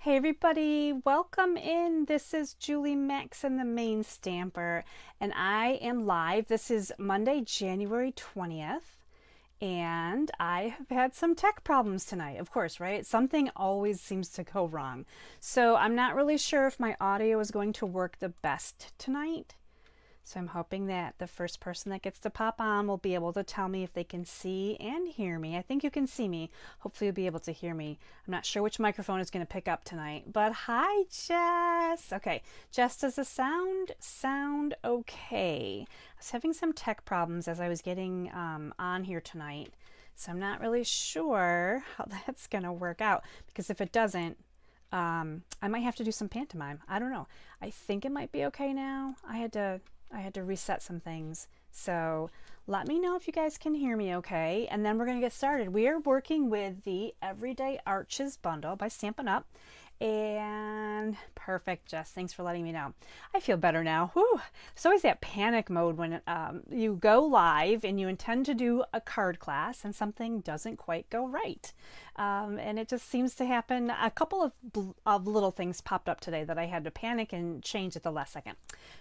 Hey everybody, welcome in. This is Julie Max and the Maine Stamper, and I am live. This is Monday, January 20th, and I have had some tech problems tonight, of course, right? Something always seems to go wrong. So I'm not really sure if my audio is going to work the best tonight. So I'm hoping that the first person that gets to pop on will be able to tell me if they can see and hear me. I think you can see me. Hopefully you'll be able to hear me. I'm not sure which microphone is going to pick up tonight, but hi, Jess. Okay, Jess, does the sound okay? I was having some tech problems as I was getting on here tonight, so I'm not really sure how that's going to work out, because if it doesn't, I might have to do some pantomime. I don't know. I think it might be okay now. I had to reset some things. So let me know if you guys can hear me okay. And then we're going to get started. We are working with the Everyday Arches bundle by Stampin' Up. And perfect, Jess. Thanks for letting me know. I feel better now. Whew. There's always that panic mode when you go live and you intend to do a card class and something doesn't quite go right. And it just seems to happen. A couple of little things popped up today that I had to panic and change at the last second.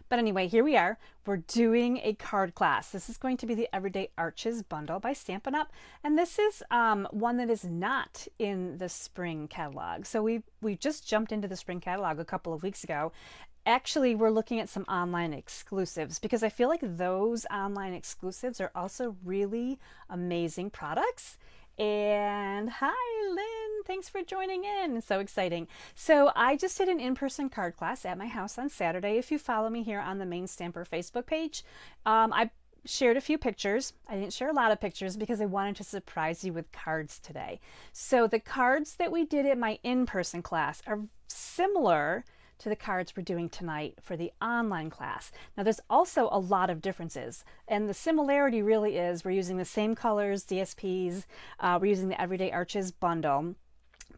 But anyway, here we are. We're doing a card class. This is going to be the Everyday Arches bundle by Stampin' Up. And this is one that is not in the spring catalog. So we just jumped into the spring catalog a couple of weeks ago. Actually, we're looking at some online exclusives because I feel like those online exclusives are also really amazing products. And hi, Lynn, thanks for joining in. So exciting. So I just did an in-person card class at my house on Saturday. If you follow me here on the Maine Stamper Facebook page, I shared a few pictures. I didn't share a lot of pictures because I wanted to surprise you with cards today. So the cards that we did at my in-person class are similar to the cards we're doing tonight for the online class. Now there's also a lot of differences, and the similarity really is we're using the same colors, DSPs, we're using the Everyday Arches bundle,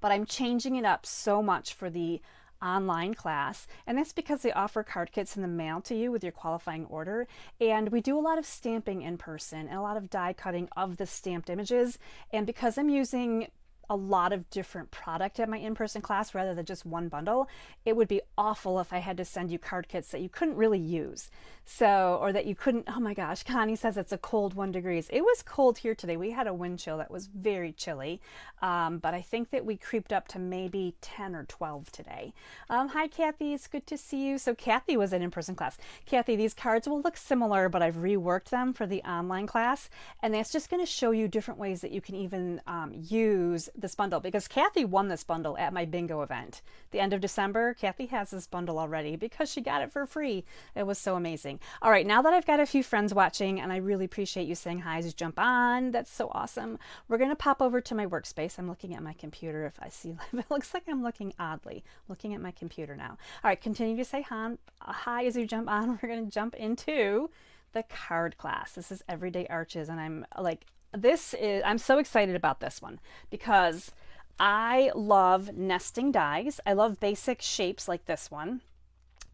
but I'm changing it up so much for the online class, and that's because they offer card kits in the mail to you with your qualifying order, and we do a lot of stamping in person and a lot of die cutting of the stamped images. And because I'm using a lot of different product at my in-person class rather than just one bundle, it would be awful if I had to send you card kits that you couldn't really use. So, or that you couldn't, oh my gosh, Connie says it's a cold 1 degree. It was cold here today. We had a wind chill that was very chilly, but I think that we creeped up to maybe 10 or 12 today. Hi, Kathy, it's good to see you. So Kathy was an in-person class. Kathy, these cards will look similar, but I've reworked them for the online class, and that's just going to show you different ways that you can even use this bundle, because Kathy won this bundle at my bingo event the end of December. Kathy has this bundle already because she got it for free. It was so amazing. All right, now that I've got a few friends watching, and I really appreciate you saying hi as you jump on, that's so awesome, we're going to pop over to my workspace. I'm looking at my computer. If I see, it looks like I'm looking oddly, looking at my computer now. All right, continue to say hi as you jump on. We're going to jump into the card class. This is Everyday Arches, and I'm so excited about this one because I love nesting dies. I love basic shapes like this one.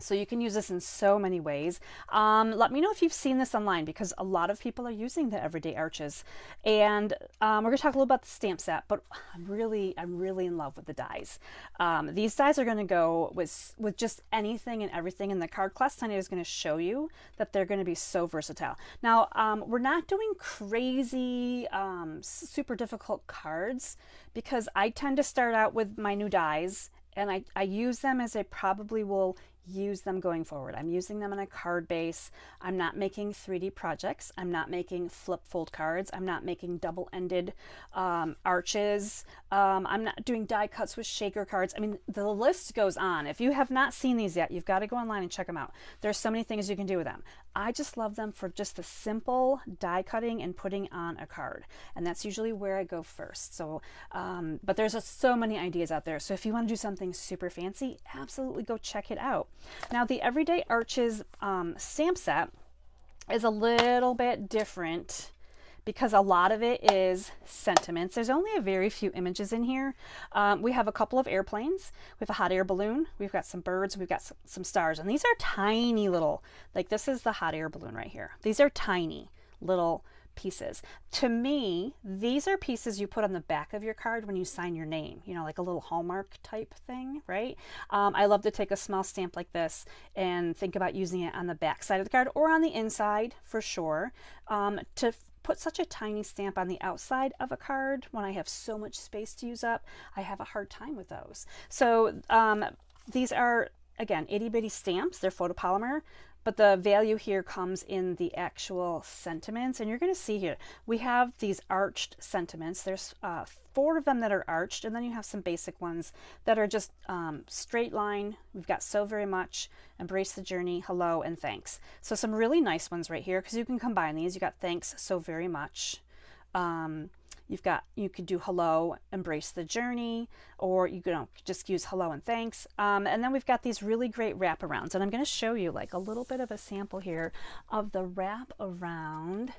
So you can use this in so many ways. Let me know if you've seen this online, because a lot of people are using the Everyday Arches. And we're going to talk a little about the stamp set, but I'm really in love with the dies. These dies are going to go with just anything and everything, and the card class tonight is going to show you that they're going to be so versatile. Now, we're not doing crazy, super difficult cards, because I tend to start out with my new dies, and I use them as I probably will use them going forward. I'm using them in a card base. I'm not making 3D projects. I'm not making flip fold cards. I'm not making double-ended arches. I'm not doing die cuts with shaker cards. I mean, the list goes on. If you have not seen these yet, you've got to go online and check them out. There's so many things you can do with them. I just love them for just the simple die cutting and putting on a card. And that's usually where I go first. So, but there's just so many ideas out there. So if you want to do something super fancy, absolutely go check it out. Now, the Everyday Arches stamp set is a little bit different because a lot of it is sentiments. There's only a very few images in here. We have a couple of airplanes. We have a hot air balloon. We've got some birds. We've got some stars. And these are tiny little, like this is the hot air balloon right here. These are tiny little pieces. To me, these are pieces you put on the back of your card when you sign your name, you know, like a little Hallmark type thing, right? I love to take a small stamp like this and think about using it on the back side of the card or on the inside for sure. To put such a tiny stamp on the outside of a card when I have so much space to use up, I have a hard time with those. So these are, again, itty bitty stamps. They're photopolymer. But the value here comes in the actual sentiments. And you're going to see here, we have these arched sentiments. There's 4 of them that are arched, and then you have some basic ones that are just straight line. We've got so very much, embrace the journey, hello, and thanks. So some really nice ones right here, because you can combine these. You got thanks so very much. You could do hello, embrace the journey, or you could just use hello and thanks. And then we've got these really great wraparounds, and I'm going to show you like a little bit of a sample here of the wrap around.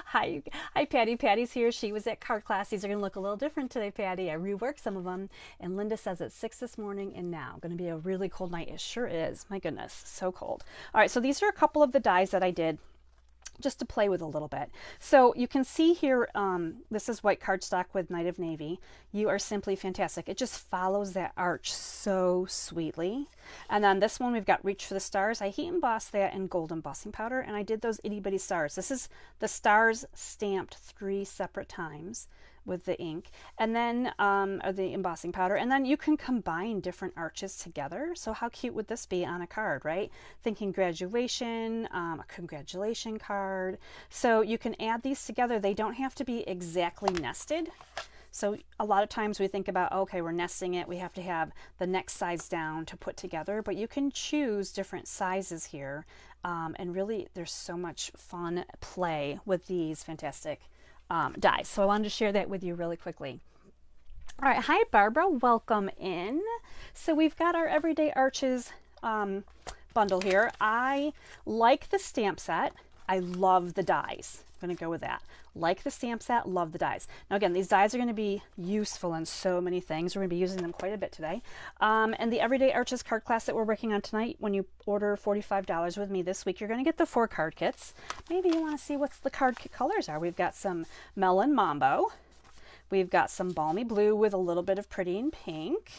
Hi Patty. Patty's here. She was at card class. These are going to look a little different today, Patty. I reworked some of them, and Linda says it's 6 this morning and now. Going to be a really cold night. It sure is. My goodness, so cold. All right, so these are a couple of the dies that I did just to play with a little bit. So you can see here, this is white cardstock with Night of Navy. You are simply fantastic. It just follows that arch so sweetly. And then this one, we've got Reach for the Stars. I heat embossed that in gold embossing powder, and I did those itty bitty stars. This is the stars stamped 3 separate times with the ink, and then or the embossing powder, and then you can combine different arches together. So how cute would this be on a card, right? Thinking graduation, a congratulation card. So you can add these together. They don't have to be exactly nested. So a lot of times we think about, okay, we're nesting it, we have to have the next size down to put together, but you can choose different sizes here, and really there's so much fun play with these fantastic dies. So I wanted to share that with you really quickly. All right, hi Barbara, welcome in. So we've got our Everyday Arches bundle here. I like the stamp set. I love the dies. I'm going to go with that. Like the stamp set, love the dies. Now again, these dies are going to be useful in so many things. We're going to be using them quite a bit today. And the Everyday Arches card class that we're working on tonight, when you order $45 with me this week, you're going to get the 4 card kits. Maybe you want to see what the card kit colors are. We've got some Melon Mambo. We've got some Balmy Blue with a little bit of Pretty in Pink.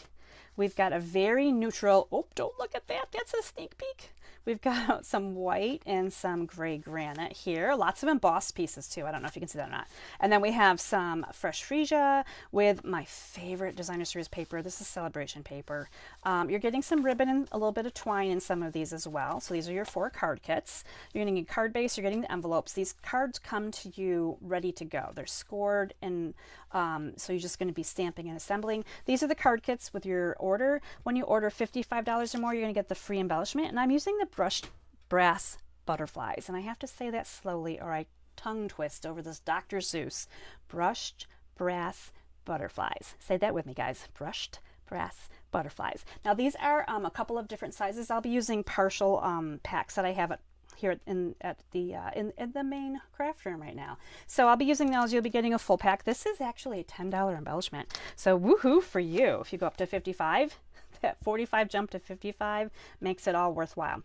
We've got a very neutral, oh, don't look at that, that's a sneak peek. We've got some white and some gray granite here. Lots of embossed pieces too. I don't know if you can see that or not. And then we have some fresh freesia with my favorite designer series paper. This is celebration paper. You're getting some ribbon and a little bit of twine in some of these as well. So these are your 4 card kits. You're getting a card base, you're getting the envelopes. These cards come to you ready to go. They're scored, and so you're just going to be stamping and assembling. These are the card kits with your order. When you order $55 or more, you're going to get the free embellishment. And I'm using the brushed brass butterflies, and I have to say that slowly or I tongue twist over this Dr. Seuss. Brushed brass butterflies. Say that with me, guys. Brushed brass butterflies. Now these are a couple of different sizes. I'll be using partial packs that I have here in the Maine craft room right now. So I'll be using those. You'll be getting a full pack. This is actually a $10 embellishment. So woohoo for you. If you go up to 55, that 45 jump to 55 makes it all worthwhile.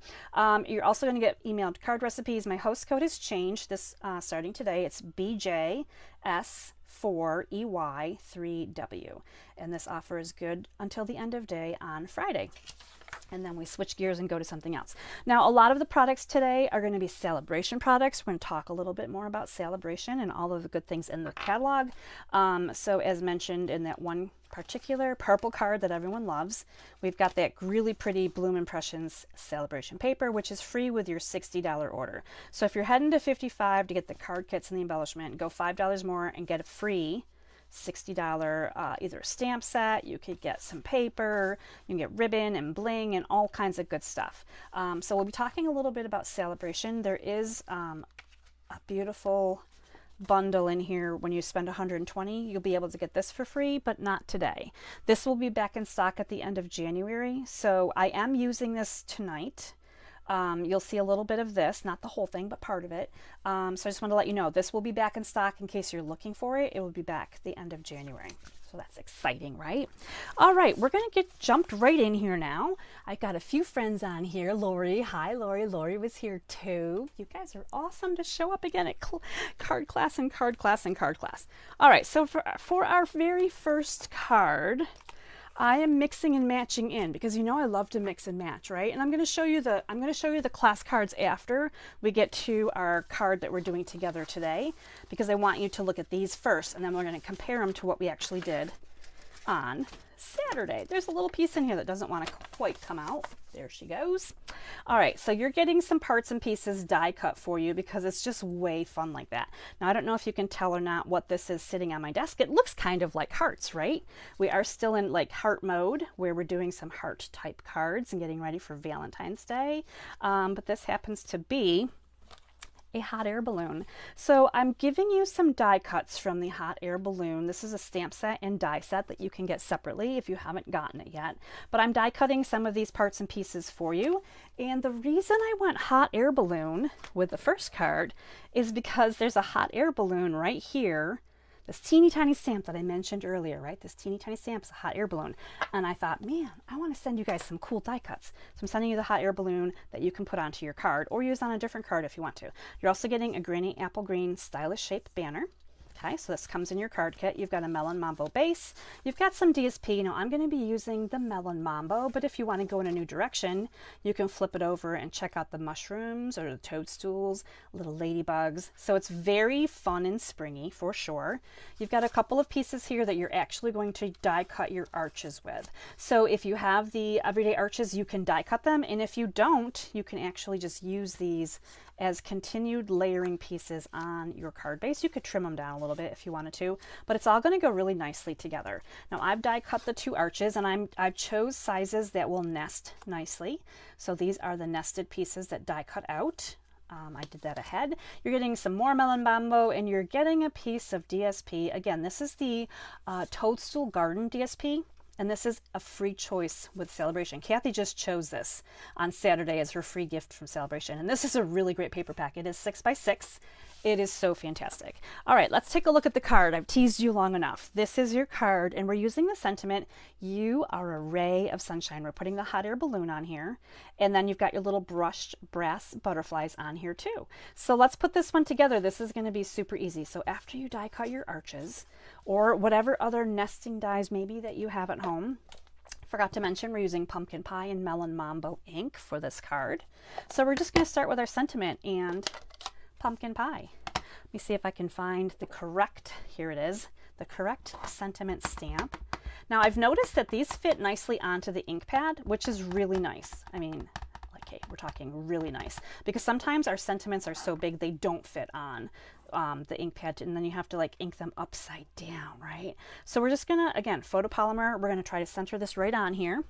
You're also going to get emailed card recipes. My host code has changed this starting today. It's BJS4EY3W. And this offer is good until the end of day on Friday. And then we switch gears and go to something else. Now, a lot of the products today are going to be celebration products. We're going to talk a little bit more about celebration and all of the good things in the catalog. So as mentioned in that one particular purple card that everyone loves, we've got that really pretty Bloom Impressions celebration paper, which is free with your $60 order. So if you're heading to 55 to get the card kits and the embellishment, go $5 more and get a free $60 either a stamp set. You could get some paper, you can get ribbon and bling and all kinds of good stuff. So we'll be talking a little bit about celebration. There is a beautiful bundle in here. When you spend $120, you'll be able to get this for free, but not today. This will be back in stock at the end of January. So I am using this tonight. You'll see a little bit of this, not the whole thing, but part of it. So I just want to let you know, this will be back in stock in case you're looking for it. It will be back the end of January. So that's exciting, right? All right, we're going to get jumped right in here now. I've got a few friends on here. Lori, hi Lori. Lori was here too. You guys are awesome to show up again at card class and card class and card class. All right, so for our very first card, I am mixing and matching in because you know I love to mix and match, right? And I'm going to show you the class cards after we get to our card that we're doing together today, because I want you to look at these first and then we're going to compare them to what we actually did on Saturday. There's a little piece in here that doesn't want to quite come out. There she goes. All right, so you're getting some parts and pieces die cut for you because it's just way fun like that. Now, I don't know if you can tell or not what this is sitting on my desk. It looks kind of like hearts, right? We are still in like heart mode where we're doing some heart type cards and getting ready for Valentine's Day. But this happens to be a hot air balloon. So I'm giving you some die cuts from the hot air balloon. This is a stamp set and die set that you can get separately if you haven't gotten it yet. But I'm die cutting some of these parts and pieces for you. And the reason I went hot air balloon with the first card is because there's a hot air balloon right here. This teeny tiny stamp that I mentioned earlier, right? This teeny tiny stamp is a hot air balloon. And I thought, man, I want to send you guys some cool die cuts. So I'm sending you the hot air balloon that you can put onto your card or use on a different card if you want to. You're also getting a granny apple green stylish shaped banner. Okay, so this comes in your card kit. You've got a Melon Mambo base. You've got some DSP. Now I'm going to be using the Melon Mambo, but if you want to go in a new direction, you can flip it over and check out the mushrooms or the toadstools, little ladybugs. So it's very fun and springy for sure. You've got a couple of pieces here that you're actually going to die cut your arches with. So if you have the everyday arches, you can die cut them. And if you don't, you can actually just use these as continued layering pieces on your card base. You could trim them down a little bit if you wanted to, but it's all going to go really nicely together. Now I've die cut the two arches and I've chose sizes that will nest nicely. So these are the nested pieces that die cut out. I did that ahead. You're getting some more Melon Mambo and you're getting a piece of DSP. Again, this is the Toadstool Garden DSP. And this is a free choice with Celebration. Kathy just chose this on Saturday as her free gift from Celebration. And this is a really great paper pack. It is 6x6. It is so fantastic. All right, let's take a look at the card. I've teased you long enough. This is your card, and we're using the sentiment, you are a ray of sunshine. We're putting the hot air balloon on here, and then you've got your little brushed brass butterflies on here too. So let's put this one together. This is going to be super easy. So after you die cut your arches, or whatever other nesting dies maybe that you have at home, forgot to mention we're using Pumpkin Pie and Melon Mambo ink for this card. So we're just going to start with our sentiment and pumpkin pie. Let me see if I can find the correct, here it is, the correct sentiment stamp. Now I've noticed that these fit nicely onto the ink pad, which is really nice. I mean, like, hey, we're talking really nice, because sometimes our sentiments are so big they don't fit on the ink pad, and then you have to like ink them upside down, right? So we're just gonna, again, photopolymer, we're gonna try to center this right on here.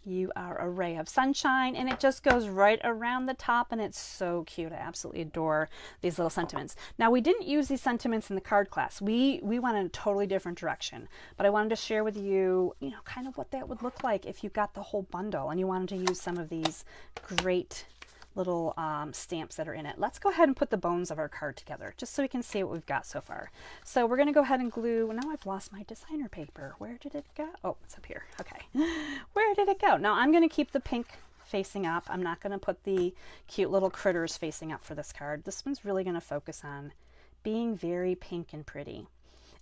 You are a ray of sunshine, and it just goes right around the top, and it's so cute. I absolutely adore these little sentiments. Now, we didn't use these sentiments in the card class. We went in a totally different direction, but I wanted to share with you, you know, kind of what that would look like if you got the whole bundle and you wanted to use some of these great little stamps that are in it. Let's go ahead and put the bones of our card together just so we can see what we've got so far. So we're going to go ahead and glue. Now I've lost my designer paper. Where did it go? Oh, it's up here. Okay. Where did it go? Now I'm going to keep the pink facing up. I'm not going to put the cute little critters facing up for this card. This one's really going to focus on being very pink and pretty.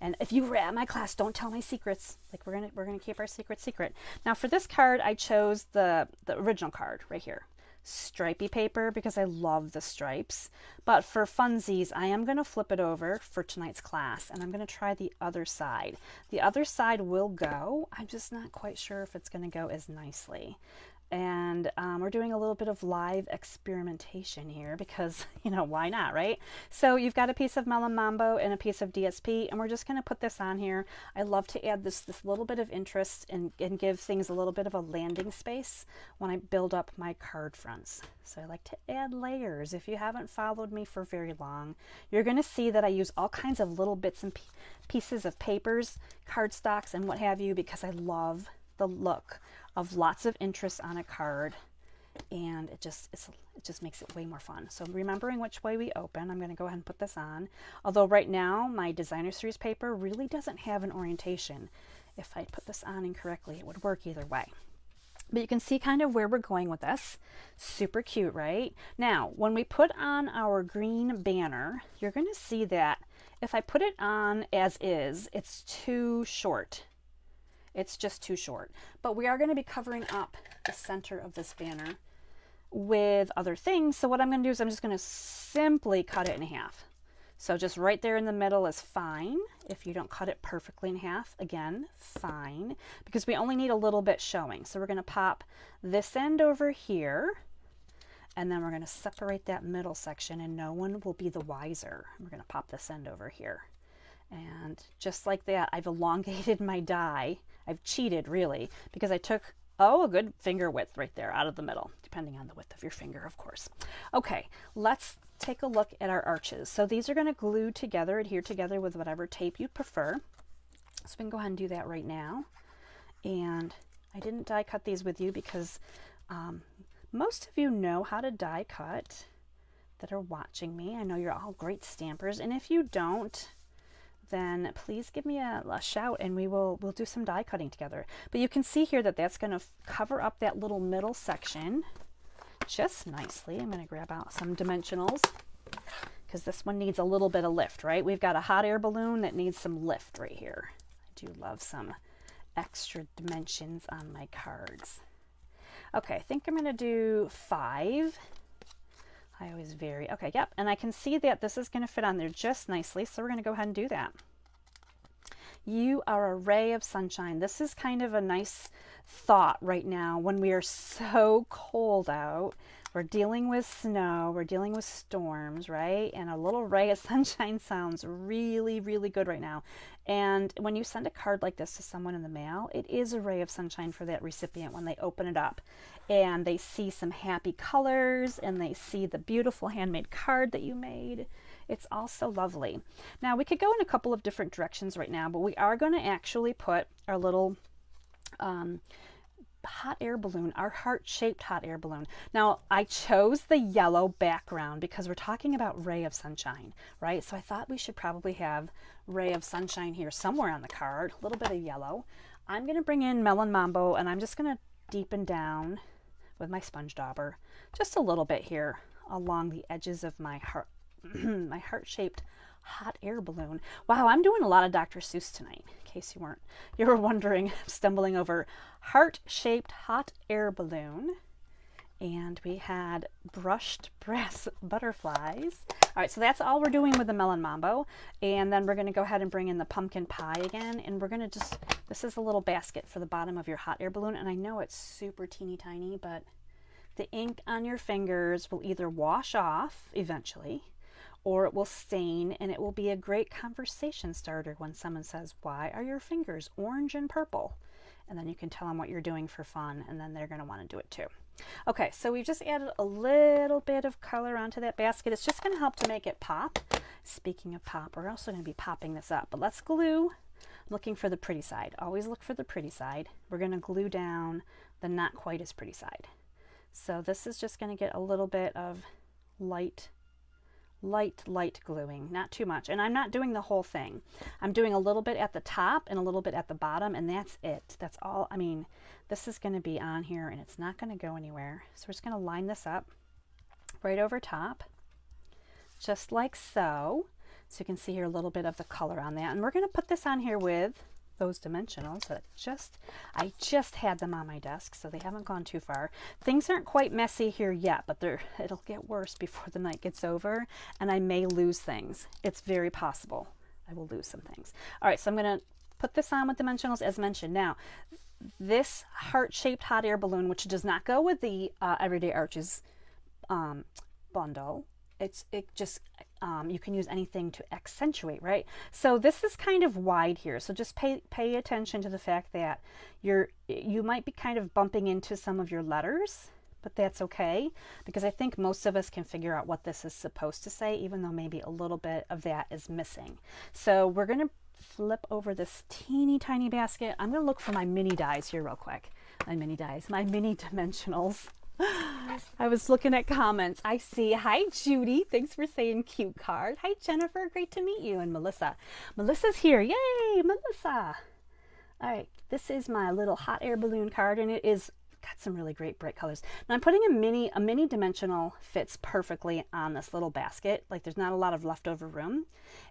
And if you were at my class, don't tell my secrets. Like we're gonna keep our secret. Now for this card, I chose the original card right here. Stripy paper because I love the stripes, but for funsies I am going to flip it over for tonight's class and I'm going to try the other side. The other side will go. I'm just not quite sure if it's going to go as nicely. And we're doing a little bit of live experimentation here because, you know, why not, right? So you've got a piece of Melon Mambo and a piece of DSP, and we're just going to put this on here. I love to add this little bit of interest and give things a little bit of a landing space when I build up my card fronts. So I like to add layers. If you haven't followed me for very long, you're going to see that I use all kinds of little bits and pieces of papers, cardstocks, and what have you, because I love the look of lots of interest on a card and it just makes it way more fun. So remembering which way we open, I'm going to go ahead and put this on. Although right now my designer series paper really doesn't have an orientation. If I put this on incorrectly, it would work either way. But you can see kind of where we're going with this. Super cute, right? Now, when we put on our green banner, you're going to see that if I put it on as is, it's too short. It's just too short. But we are going to be covering up the center of this banner with other things. So what I'm going to do is I'm just going to simply cut it in half. So just right there in the middle is fine. If you don't cut it perfectly in half, again, fine, because we only need a little bit showing. So we're going to pop this end over here, and then we're going to separate that middle section, and no one will be the wiser. We're going to pop this end over here. And just like that, I've elongated my die. I've cheated, really, because I took, a good finger width right there out of the middle, depending on the width of your finger, of course. Okay, let's take a look at our arches. So these are going to glue together, adhere together with whatever tape you prefer. So we can go ahead and do that right now. And I didn't die cut these with you because most of you know how to die cut that are watching me. I know you're all great stampers, and if you don't, then please give me a shout and we'll do some die cutting together. But you can see here that that's going to cover up that little middle section just nicely. I'm going to grab out some dimensionals because this one needs a little bit of lift, right? We've got a hot air balloon that needs some lift right here. I do love some extra dimensions on my cards. Okay, I think I'm going to do 5. I always vary. Okay, yep, and I can see that this is going to fit on there just nicely, so we're going to go ahead and do that. You are a ray of sunshine. This is kind of a nice thought right now when we are so cold out. We're dealing with snow, we're dealing with storms, right? And a little ray of sunshine sounds really, really good right now. And when you send a card like this to someone in the mail, it is a ray of sunshine for that recipient when they open it up and they see some happy colors and they see the beautiful handmade card that you made. It's all so lovely. Now we could go in a couple of different directions right now, but we are going to actually put our little hot air balloon, our heart-shaped hot air balloon. Now I chose the yellow background because we're talking about ray of sunshine, right? So I thought we should probably have ray of sunshine here somewhere on the card, a little bit of yellow. I'm going to bring in Melon Mambo and I'm just going to deepen down with my sponge dauber just a little bit here along the edges of my heart, my heart-shaped hot air balloon. Wow, I'm doing a lot of Dr. Seuss tonight, in case you were wondering. I'm stumbling over heart-shaped hot air balloon, and we had brushed brass butterflies. All right, so that's all we're doing with the Melon Mambo, and then we're going to go ahead and bring in the pumpkin pie again, and we're going to just, this is a little basket for the bottom of your hot air balloon, and I know it's super teeny tiny, but the ink on your fingers will either wash off eventually, or it will stain, and it will be a great conversation starter when someone says, "Why are your fingers orange and purple?" And then you can tell them what you're doing for fun, and then they're going to want to do it too. Okay, so we've just added a little bit of color onto that basket. It's just going to help to make it pop. Speaking of pop, we're also going to be popping this up, but let's glue. I'm looking for the pretty side. Always look for the pretty side. We're going to glue down the not quite as pretty side. So this is just going to get a little bit of light gluing, not too much. And I'm not doing the whole thing. I'm doing a little bit at the top and a little bit at the bottom, and that's it. That's all. I mean, this is going to be on here and it's not going to go anywhere. So we're just going to line this up right over top, just like so. So you can see here a little bit of the color on that. And we're going to put this on here with those dimensionals that I just had them on my desk, so they haven't gone too far. Things aren't quite messy here yet, but it'll get worse before the night gets over, and I may lose things. It's very possible I will lose some things. All right, so I'm going to put this on with dimensionals as mentioned. Now, this heart-shaped hot air balloon, which does not go with the Everyday Arches bundle, you can use anything to accentuate, right? So this is kind of wide here, so just pay attention to the fact that you might be kind of bumping into some of your letters, but that's okay, because I think most of us can figure out what this is supposed to say, even though maybe a little bit of that is missing. So we're going to flip over this teeny tiny basket. I'm going to look for my mini dies here real quick. My mini dimensionals. I was looking at comments. I see. Hi, Judy. Thanks for saying cute card. Hi, Jennifer. Great to meet you. And Melissa. Melissa's here. Yay, Melissa. All right. This is my little hot air balloon card, and it is got some really great bright colors. Now I'm putting a mini dimensional fits perfectly on this little basket. Like there's not a lot of leftover room.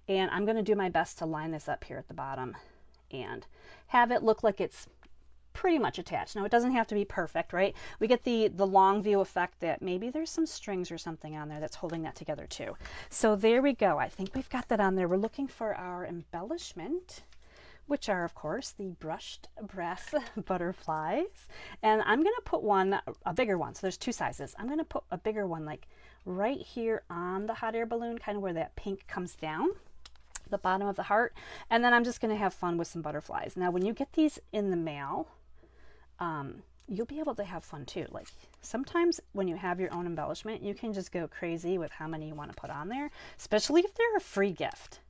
And I'm going to do my best to line this up here at the bottom and have it look like it's pretty much attached. Now it doesn't have to be perfect, right? We get the long view effect that maybe there's some strings or something on there that's holding that together too. So there we go. I think we've got that on there. We're looking for our embellishment, which are, of course, the brushed brass butterflies. And I'm going to put one, a bigger one. So there's two sizes. I'm going to put a bigger one like right here on the hot air balloon, kind of where that pink comes down, the bottom of the heart. And then I'm just going to have fun with some butterflies. Now, when you get these in the mail, you'll be able to have fun too. Like sometimes when you have your own embellishment, you can just go crazy with how many you want to put on there, especially if they're a free gift.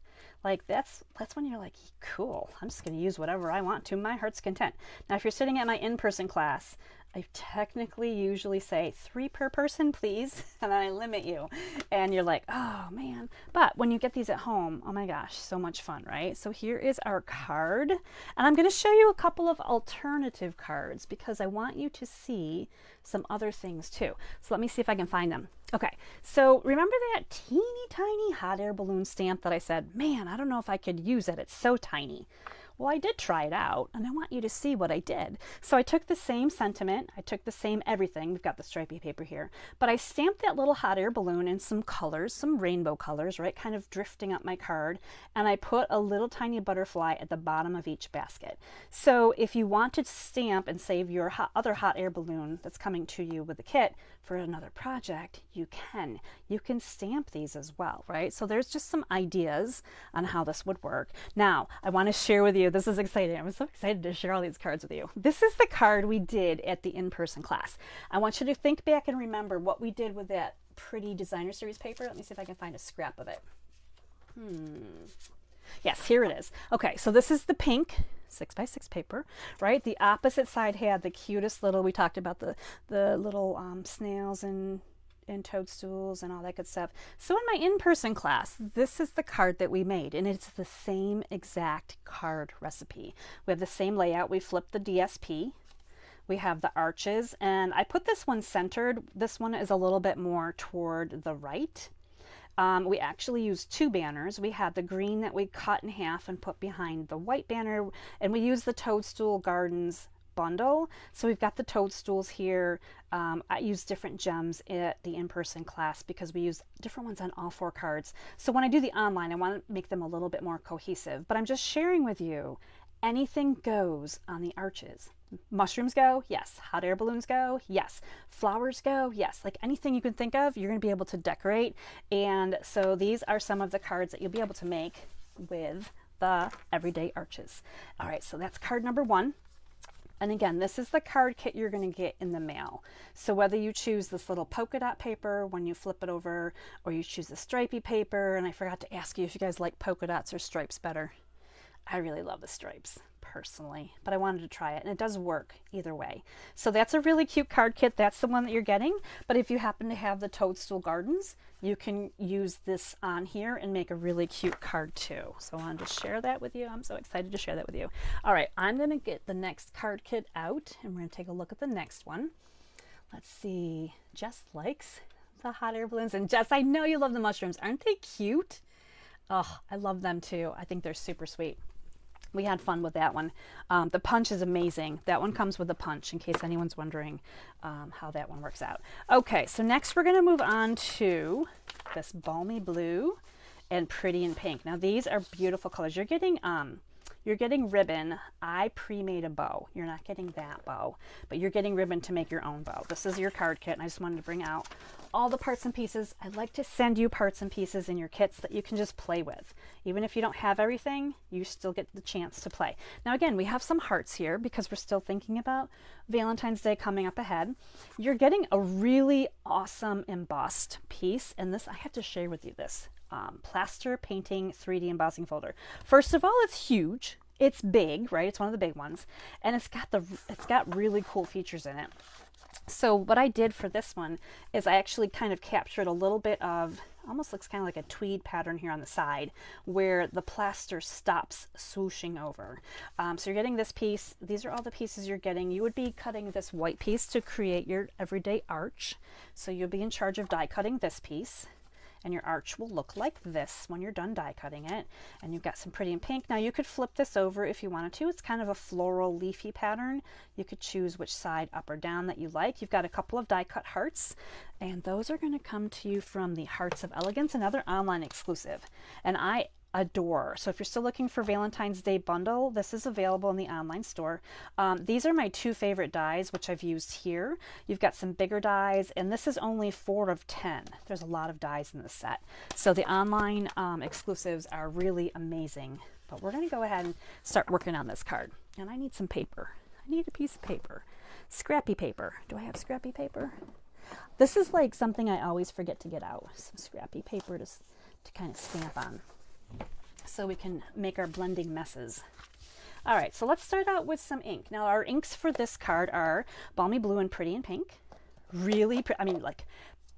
Like that's when you're like, cool, I'm just going to use whatever I want to my heart's content. Now, if you're sitting at my in-person class, I technically usually say 3 per person, please, and I limit you. And you're like, oh man. But when you get these at home, oh my gosh, so much fun, right? So here is our card. And I'm going to show you a couple of alternative cards because I want you to see some other things too. So let me see if I can find them. Okay, so remember that teeny tiny hot air balloon stamp that I said, man, I don't know if I could use it. It's so tiny. Well, I did try it out, and I want you to see what I did. So I took the same sentiment, I took the same everything, we've got the stripy paper here, but I stamped that little hot air balloon in some colors, some rainbow colors, right, kind of drifting up my card, and I put a little tiny butterfly at the bottom of each basket. So if you want to stamp and save your other hot air balloon that's coming to you with the kit for another project, you can. You can stamp these as well, right? So there's just some ideas on how this would work. Now, I want to share with you, this is exciting. I'm so excited to share all these cards with you. This is the card we did at the in-person class. I want you to think back and remember what we did with that pretty designer series paper. Let me see if I can find a scrap of it. Yes, here it is. Okay, so this is the pink 6x6 paper, right? The opposite side had the cutest little, we talked about the little snails and toadstools and all that good stuff. So in my in-person class, this is the card that we made, and it's the same exact card recipe. We have the same layout. We flipped the DSP. We have the arches, and I put this one centered. This one is a little bit more toward the right. We actually used 2 banners. We had the green that we cut in half and put behind the white banner, and we used the Toadstool Gardens bundle. So we've got the toadstools here. I use different gems at the in-person class because we use different ones on all 4 cards. So when I do the online, I want to make them a little bit more cohesive, but I'm just sharing with you, anything goes on the arches. Mushrooms go, yes. Hot air balloons go, yes. Flowers go, yes. Like anything you can think of, you're going to be able to decorate. And so these are some of the cards that you'll be able to make with the everyday arches. All right, so that's card number 1. And again, this is the card kit you're going to get in the mail. So whether you choose this little polka dot paper when you flip it over, or you choose the stripy paper, and I forgot to ask you if you guys like polka dots or stripes better. I really love the stripes personally, but I wanted to try it, and it does work either way. So that's a really cute card kit. That's the one that you're getting. But if you happen to have the Toadstool Gardens, you can use this on here and make a really cute card too. So I wanted to share that with you. I'm so excited to share that with you. All right, I'm going to get the next card kit out, and we're going to take a look at the next one. Let's see. Jess likes the hot air balloons, and Jess, I know you love the mushrooms. Aren't they cute? Oh, I love them too. I think they're super sweet. We had fun with that one. The punch is amazing. That one comes with a punch, in case anyone's wondering how that one works out. Okay, so next we're going to move on to this balmy blue and pretty in pink. Now these are beautiful colors. You're getting ribbon. I pre-made a bow. You're not getting that bow, but you're getting ribbon to make your own bow. This is your card kit, and I just wanted to bring out all the parts and pieces. I'd like to send you parts and pieces in your kits that you can just play with. Even if you don't have everything, you still get the chance to play. Now again, we have some hearts here because we're still thinking about Valentine's Day coming up ahead. You're getting a really awesome embossed piece, and this, I have to share with you this plaster painting 3D embossing folder. First of all, it's huge. It's big, right? It's one of the big ones, and it's got really cool features in it. So what I did for this one is I actually kind of captured a little bit of, almost looks kind of like a tweed pattern here on the side where the plaster stops swooshing over. So you're getting this piece. These are all the pieces you're getting. You would be cutting this white piece to create your everyday arch. So you'll be in charge of die cutting this piece. And your arch will look like this when you're done die cutting it. And you've got some pretty in pink. Now you could flip this over if you wanted to. It's kind of a floral leafy pattern. You could choose which side up or down that you like. You've got a couple of die cut hearts, and those are going to come to you from the Hearts of Elegance, another online exclusive. And I adore. So if you're still looking for Valentine's Day bundle, this is available in the online store. These are my two favorite dies, which I've used here. You've got some bigger dies, and this is only 4 of 10. There's a lot of dies in this set. So the online exclusives are really amazing. But we're going to go ahead and start working on this card. And I need some paper. I need a piece of paper. Scrappy paper. Do I have scrappy paper? This is like something I always forget to get out. Some scrappy paper to kind of stamp on, so we can make our blending messes. All right, so let's start out with some ink. Now our inks for this card are Balmy Blue and Pretty in Pink. Really, I mean, like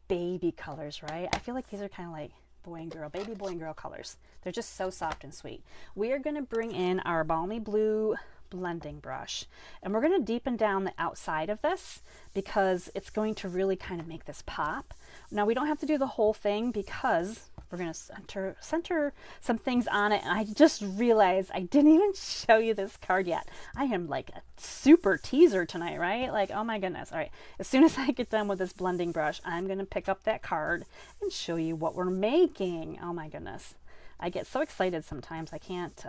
baby colors, right? I feel like these are kind of like boy and girl, baby boy and girl colors. They're just so soft and sweet. We are going to bring in our Balmy Blue blending brush, and we're going to deepen down the outside of this because it's going to really kind of make this pop. Now we don't have to do the whole thing because we're going to center some things on it. And I just realized I didn't even show you this card yet. I am like a super teaser tonight, right? Like, oh my goodness. All right. As soon as I get done with this blending brush, I'm going to pick up that card and show you what we're making. Oh my goodness. I get so excited sometimes. I can't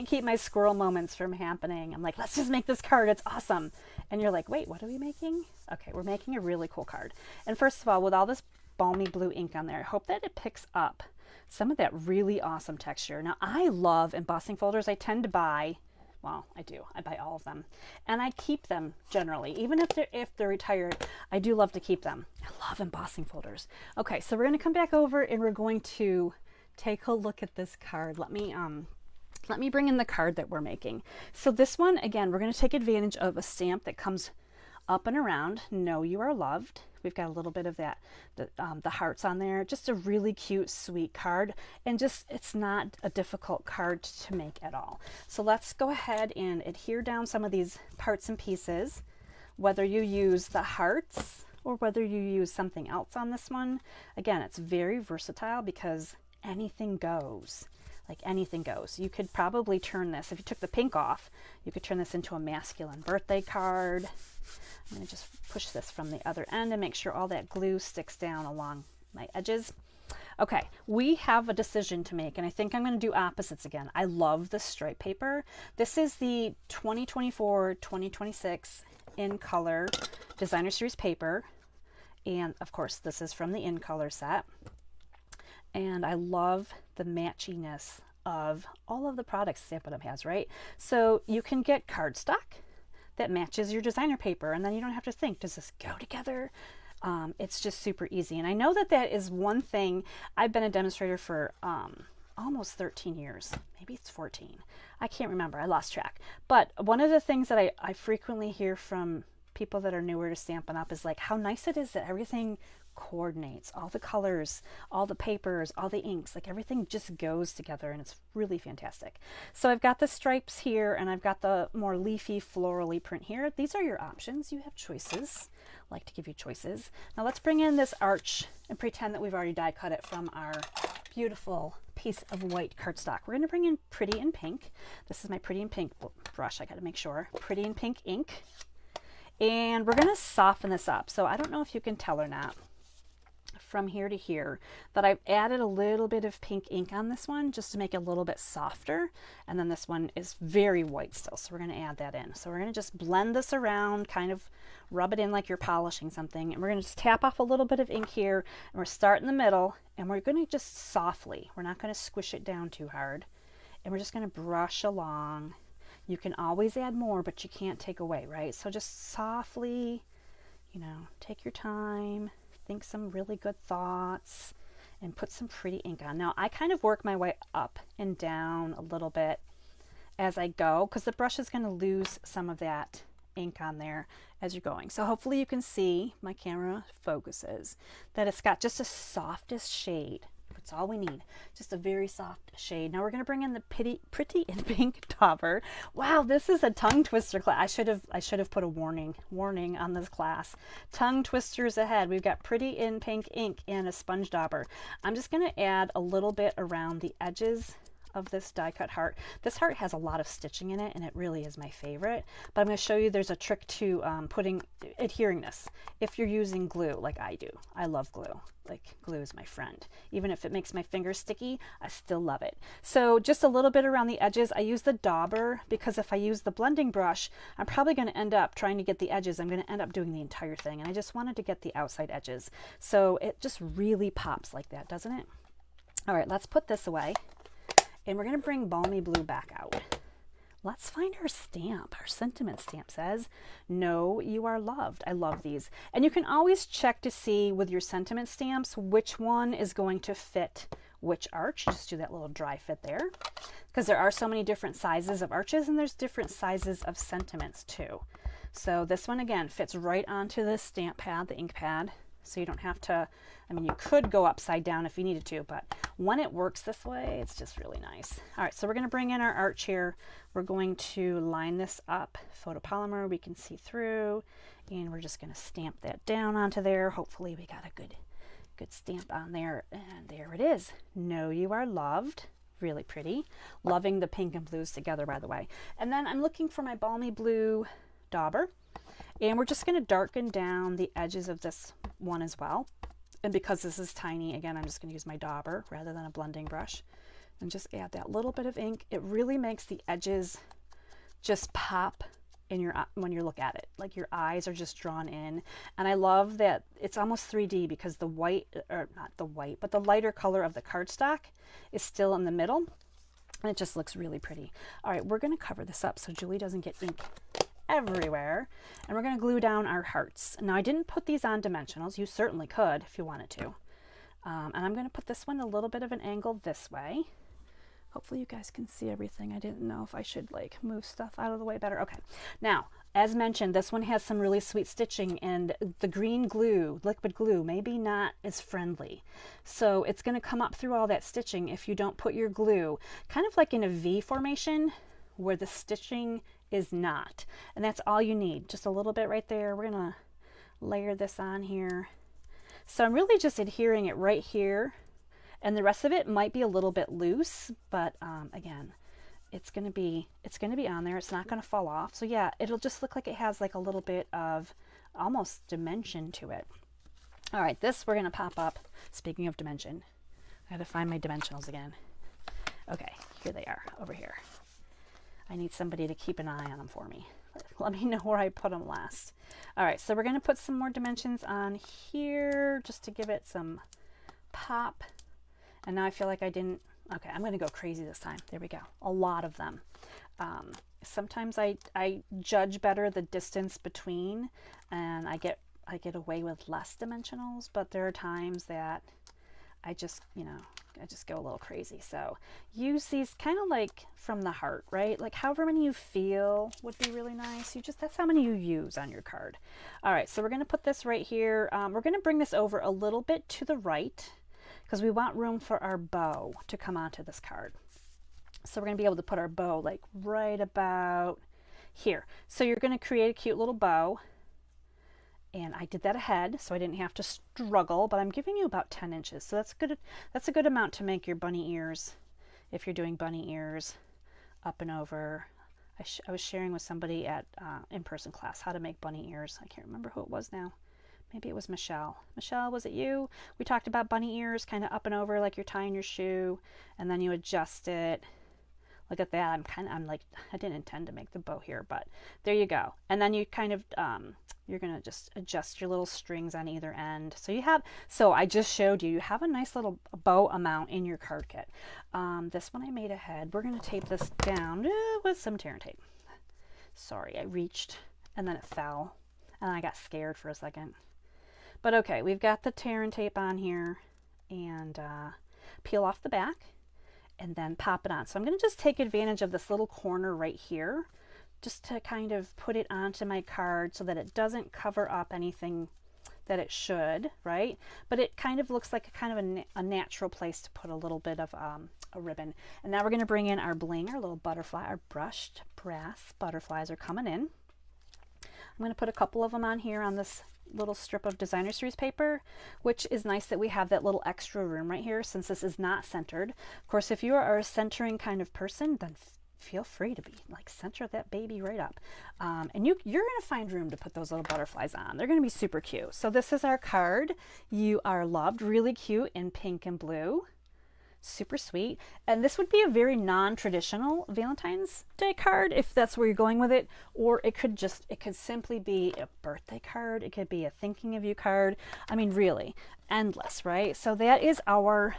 keep my squirrel moments from happening. I'm like, let's just make this card. It's awesome. And you're like, wait, what are we making? Okay, we're making a really cool card. And first of all, with all this Balmy Blue ink on there, I hope that it picks up some of that really awesome texture. Now, I love embossing folders. I tend to buy, well, I do. I buy all of them. And I keep them generally. Even if they're retired, I do love to keep them. I love embossing folders. Okay, so we're going to come back over and we're going to take a look at this card. Let me bring in the card that we're making. So this one, again, we're going to take advantage of a stamp that comes up and around. Know You Are Loved. We've got a little bit of that, the hearts on there. Just a really cute, sweet card. And just, it's not a difficult card to make at all. So let's go ahead and adhere down some of these parts and pieces. Whether you use the hearts or whether you use something else on this one. Again, it's very versatile because anything goes. Like anything goes. You could probably turn this, if you took the pink off, you could turn this into a masculine birthday card. I'm going to just push this from the other end and make sure all that glue sticks down along my edges. Okay, we have a decision to make, and I think I'm going to do opposites again. I love the stripe paper. This is the 2024-2026 in color designer series paper, and of course this is from the in color set. And I love the matchiness of all of the products Stampin' Up has, right? So you can get cardstock that matches your designer paper, and then you don't have to think, does this go together? It's just super easy. And I know that that is one thing. I've been a demonstrator for almost 13 years. Maybe it's 14. I can't remember. I lost track. But one of the things that I frequently hear from people that are newer to Stampin' Up is like how nice it is that everything coordinates, all the colors, all the papers, all the inks, like everything just goes together, and it's really fantastic. So I've got the stripes here, and I've got the more leafy florally print here. These are your options. You have choices. I like to give you choices. Now let's bring in this arch and pretend that we've already die cut it from our beautiful piece of white cardstock. We're going to bring in Pretty in Pink. This is my Pretty in Pink brush. I got to make sure. Pretty in Pink ink. And we're going to soften this up. So I don't know if you can tell or not from here to here that I've added a little bit of pink ink on this one just to make it a little bit softer. And then this one is very white still, so we're going to add that in. So we're going to just blend this around, kind of rub it in like you're polishing something. And we're going to just tap off a little bit of ink here, and we're starting in the middle, and we're going to just softly, we're not going to squish it down too hard, and we're just going to brush along. You can always add more, but you can't take away, right? So just softly, you know, take your time, think some really good thoughts, and put some pretty ink on. Now, I kind of work my way up and down a little bit as I go because the brush is going to lose some of that ink on there as you're going. So hopefully you can see, my camera focuses, that it's got just the softest shade. That's all we need, just a very soft shade. Now we're going to bring in the Pretty in Pink Dauber. Wow, this is a tongue twister class. I should have put a warning on this class. Tongue twisters ahead. We've got Pretty in Pink ink and a sponge dauber. I'm just going to add a little bit around the edges of this die cut heart. This heart has a lot of stitching in it, and it really is my favorite, but I'm going to show you there's a trick to adhering this if you're using glue like I do. I love glue. Like, glue is my friend. Even if it makes my fingers sticky, I still love it. So just a little bit around the edges. I use the dauber because if I use the blending brush, I'm probably going to end up trying to get the edges. I'm going to end up doing the entire thing, and I just wanted to get the outside edges. So it just really pops like that, doesn't it? All right, let's put this away. And we're going to bring Balmy Blue back out. Let's find our stamp. Our sentiment stamp says, "Know you are loved." I love these. And you can always check to see with your sentiment stamps which one is going to fit which arch. Just do that little dry fit there. Because there are so many different sizes of arches, and there's different sizes of sentiments too. So this one, again, fits right onto the stamp pad, the ink pad. So you don't have to, I mean, you could go upside down if you needed to, but when it works this way, it's just really nice. All right, so we're going to bring in our arch here. We're going to line this up, photopolymer we can see through, and we're just going to stamp that down onto there. Hopefully we got a good stamp on there, and there it is. Know you are loved. Really pretty. Loving the pink and blues together, by the way. And then I'm looking for my Balmy Blue dauber. And we're just going to darken down the edges of this one as well. And because this is tiny, again, I'm just going to use my dauber rather than a blending brush. And just add that little bit of ink. It really makes the edges just pop in your when you look at it. Like your eyes are just drawn in. And I love that it's almost 3D because the white, or not the white, but the lighter color of the cardstock is still in the middle. And it just looks really pretty. All right, we're going to cover this up so Julie doesn't get ink everywhere, and we're going to glue down our hearts. Now I didn't put these on dimensionals. You certainly could if you wanted to. And I'm going to put this one a little bit of an angle this way. Hopefully you guys can see everything. I didn't know if I should like move stuff out of the way better. Okay. Now, as mentioned, this one has some really sweet stitching, and the green glue, liquid glue, maybe not as friendly. So it's going to come up through all that stitching if you don't put your glue kind of like in a V formation where the stitching is not. And that's all you need. Just a little bit right there. We're going to layer this on here. So I'm really just adhering it right here. And the rest of it might be a little bit loose, but again, it's going to be on there. It's not going to fall off. So yeah, it'll just look like it has like a little bit of almost dimension to it. All right, this we're going to pop up. Speaking of dimension, I had to find my dimensionals again. Okay, here they are over here. I need somebody to keep an eye on them for me. Let me know where I put them last. All right, so we're going to put some more dimensions on here just to give it some pop. And now I feel like I didn't. Okay, I'm going to go crazy this time. There we go. A lot of them. Sometimes I judge better the distance between, and I get away with less dimensionals, but there are times that I just go a little crazy. So use these kind of like from the heart, right? Like however many you feel would be really nice. That's how many you use on your card. All right, so we're going to put this right here. We're going to bring this over a little bit to the right because we want room for our bow to come onto this card. So we're going to be able to put our bow like right about here. So you're going to create a cute little bow. And I did that ahead, so I didn't have to struggle, but I'm giving you about 10 inches. So that's a good amount to make your bunny ears, if you're doing bunny ears up and over. I was sharing with somebody at in-person class how to make bunny ears. I can't remember who it was now. Maybe it was Michelle. Michelle, was it you? We talked about bunny ears kind of up and over like you're tying your shoe, and then you adjust it. Look at that. I'm like, I didn't intend to make the bow here, but there you go. And then you kind of, you're going to just adjust your little strings on either end. So I just showed you have a nice little bow amount in your card kit. This one I made ahead. We're going to tape this down with some tear and tape. Sorry, I reached and then it fell and I got scared for a second. But okay, we've got the tear and tape on here, and peel off the back and then pop it on. So I'm going to just take advantage of this little corner right here just to kind of put it onto my card so that it doesn't cover up anything that it should, right? But it kind of looks like a natural place to put a little bit of a ribbon. And now we're going to bring in our bling, our little butterfly, our brushed brass butterflies are coming in. I'm going to put a couple of them on here on this little strip of designer series paper, which is nice that we have that little extra room right here since this is not centered. Of course, if you are a centering kind of person, then feel free to be like center that baby right up. And you're going to find room to put those little butterflies on. They're going to be super cute. So this is our card. You are loved, really cute in pink and blue. Super sweet. And this would be a very non-traditional Valentine's Day card if that's where you're going with it, or it could simply be a birthday card. It could be a thinking of you card. I mean, really endless, right? So that is our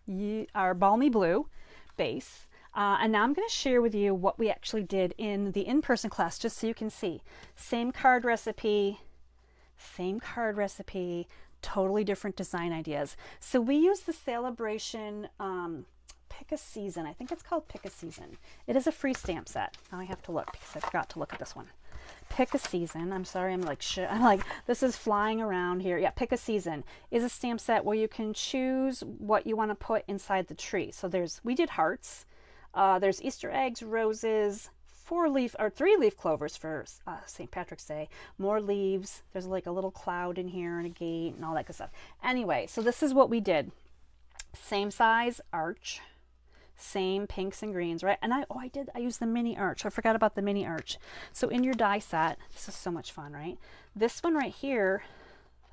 balmy blue base. And now I'm going to share with you what we actually did in the in-person class, just so you can see. Same card recipe, totally different design ideas. So we use the Celebration Pick a Season. I think it's called Pick a Season. It is a free stamp set. Now I have to look because I forgot to look at this one. Pick a Season. I'm sorry, I'm like this is flying around here. Yeah, Pick a Season is a stamp set where you can choose what you want to put inside the tree. So we did hearts. There's Easter eggs, roses, 3-leaf clovers for St. Patrick's Day, more leaves. There's like a little cloud in here and a gate and all that good stuff. Anyway, so this is what we did. Same size arch, same pinks and greens, right? And I used the mini arch. I forgot about the mini arch. So in your die set, this is so much fun, right? This one right here,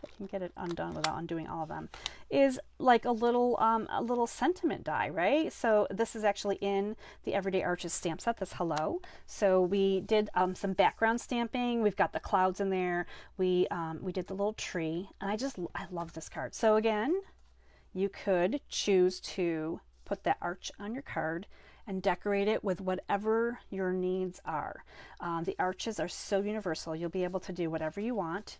I can get it undone without undoing all of them, is like a little sentiment die, right? So this is actually in the Everyday Arches stamp set, this hello. So we did some background stamping. We've got the clouds in there. We did the little tree, and I love this card. So again, you could choose to put that arch on your card and decorate it with whatever your needs are. The arches are so universal. You'll be able to do whatever you want.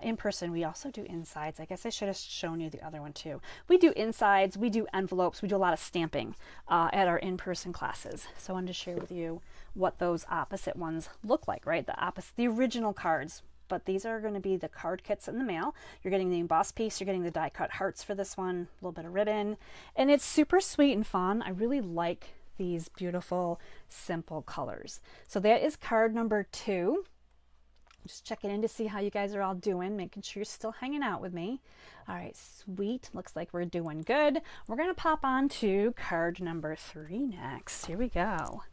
In person, we also do insides. I guess I should have shown you the other one too. We do insides, we do envelopes, we do a lot of stamping at our in-person classes. So I wanted to share with you what those opposite ones look like, right? The original cards. But these are going to be the card kits in the mail. You're getting the embossed piece, you're getting the die cut hearts for this one, a little bit of ribbon, and it's super sweet and fun. I really like these beautiful, simple colors. So that is card number 2. Just checking in to see how you guys are all doing, making sure you're still hanging out with me. All right, sweet. Looks like we're doing good. We're going to pop on to card number 3 next. Here we go.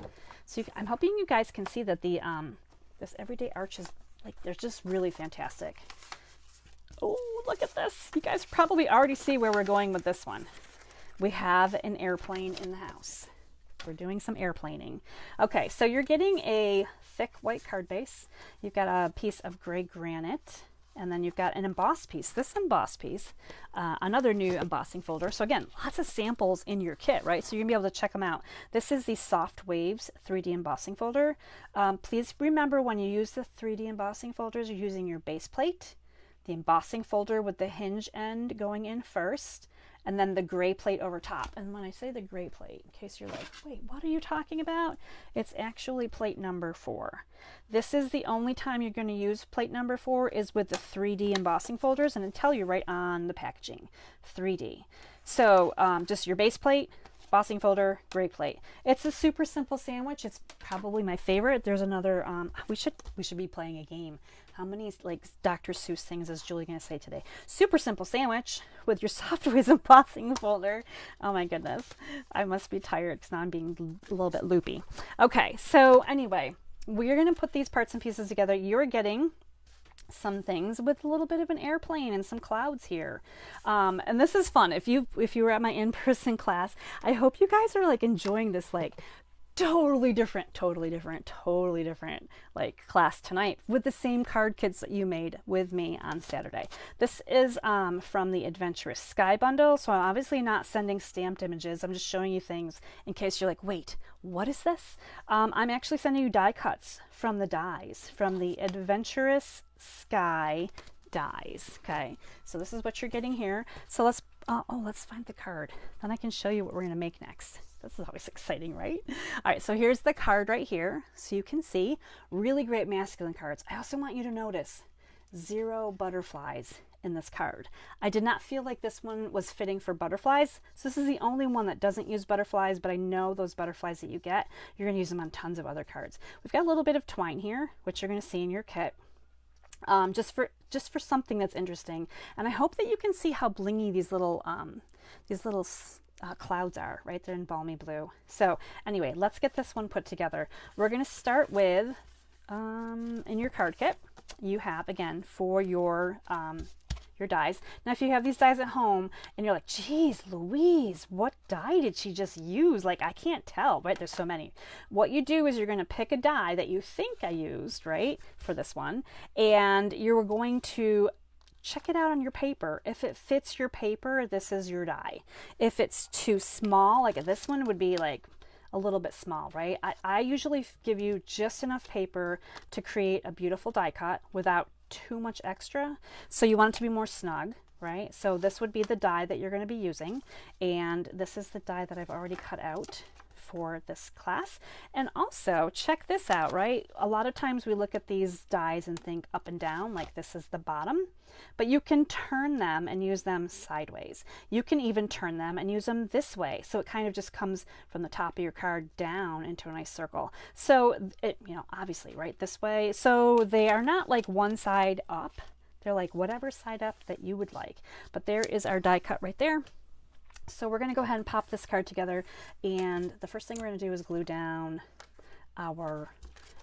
So I'm hoping you guys can see that the this Everyday Arch is they're just really fantastic. Oh, look at this. You guys probably already see where we're going with this one. We have an airplane in the house. We're doing some airplaning. Okay, so you're getting a thick white card base. You've got a piece of gray granite, and then you've got an embossed piece. This embossed piece, another new embossing folder. So again, lots of samples in your kit, right? So you're gonna be able to check them out. This is the Soft Waves 3D embossing folder. Please remember when you use the 3D embossing folders, you're using your base plate, the embossing folder with the hinge end going in first, and then the gray plate over top. And when I say the gray plate, in case you're like, wait, what are you talking about? It's actually plate number 4. This is the only time you're going to use plate number 4 is with the 3D embossing folders, and it'll tell you right on the packaging, 3D. So just your base plate, embossing folder, gray plate. It's a super simple sandwich. It's probably my favorite. There's another, we should be playing a game. How many Dr. Seuss things is Julie going to say today? Super simple sandwich with your Soft Waves embossing folder. Oh my goodness. I must be tired because now I'm being a little bit loopy. Okay, so anyway, we're going to put these parts and pieces together. You're getting some things with a little bit of an airplane and some clouds here. And this is fun. If you were at my in-person class, I hope you guys are enjoying this totally different class tonight with the same card kits that you made with me on Saturday. This is from the Adventurous Sky bundle, so I'm obviously not sending stamped images. I'm just showing you things in case you're like, wait, what is this? I'm actually sending you die cuts from the dies from the Adventurous Sky dies. Okay, so this is what you're getting here. So let's find the card, then I can show you what we're going to make next. This is always exciting, right? All right, so here's the card right here. So you can see really great masculine cards. I also want you to notice 0 butterflies in this card. I did not feel like this one was fitting for butterflies. So this is the only one that doesn't use butterflies, but I know those butterflies that you get, you're going to use them on tons of other cards. We've got a little bit of twine here, which you're going to see in your kit. Just for something that's interesting. And I hope that you can see how blingy these little clouds are, right? They're in balmy blue. So anyway, let's get this one put together. We're going to start with, in your card kit, you have, again, for your dies. Now, if you have these dies at home and you're like, geez, Louise, what die did she just use? Like, I can't tell, right? There's so many. What you do is you're going to pick a die that you think I used, right, for this one, and you're going to check it out on your paper. If it fits your paper, this is your die. If it's too small, like this one would be like a little bit small, right? I usually give you just enough paper to create a beautiful die cut without too much extra. So you want it to be more snug, right? So this would be the die that you're going to be using. And this is the die that I've already cut out for this class. And also check this out, right? A lot of times we look at these dies and think up and down, like this is the bottom, but you can turn them and use them sideways. You can even turn them and use them this way. So it kind of just comes from the top of your card down into a nice circle. So it, you know, obviously, right, this way. So they are not like one side up. They're like whatever side up that you would like. But there is our die cut right there. So we're going to go ahead and pop this card together, and the first thing we're going to do is glue down our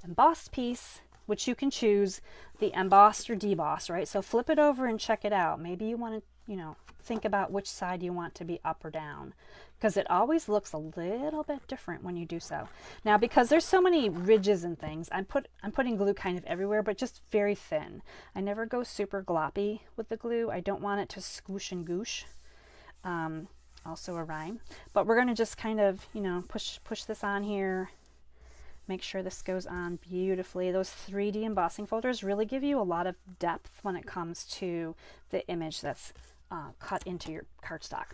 embossed piece, which you can choose the embossed or debossed, right? So flip it over and check it out. Maybe you want to, you know, think about which side you want to be up or down, because it always looks a little bit different when you do so. Now, because there's so many ridges and things, I'm putting glue kind of everywhere, but just very thin. I never go super gloppy with the glue. I don't want it to squish and goosh. Also a rhyme, but we're going to just kind of, you know, push this on here, make sure this goes on beautifully. Those 3D embossing folders really give you a lot of depth when it comes to the image that's cut into your cardstock.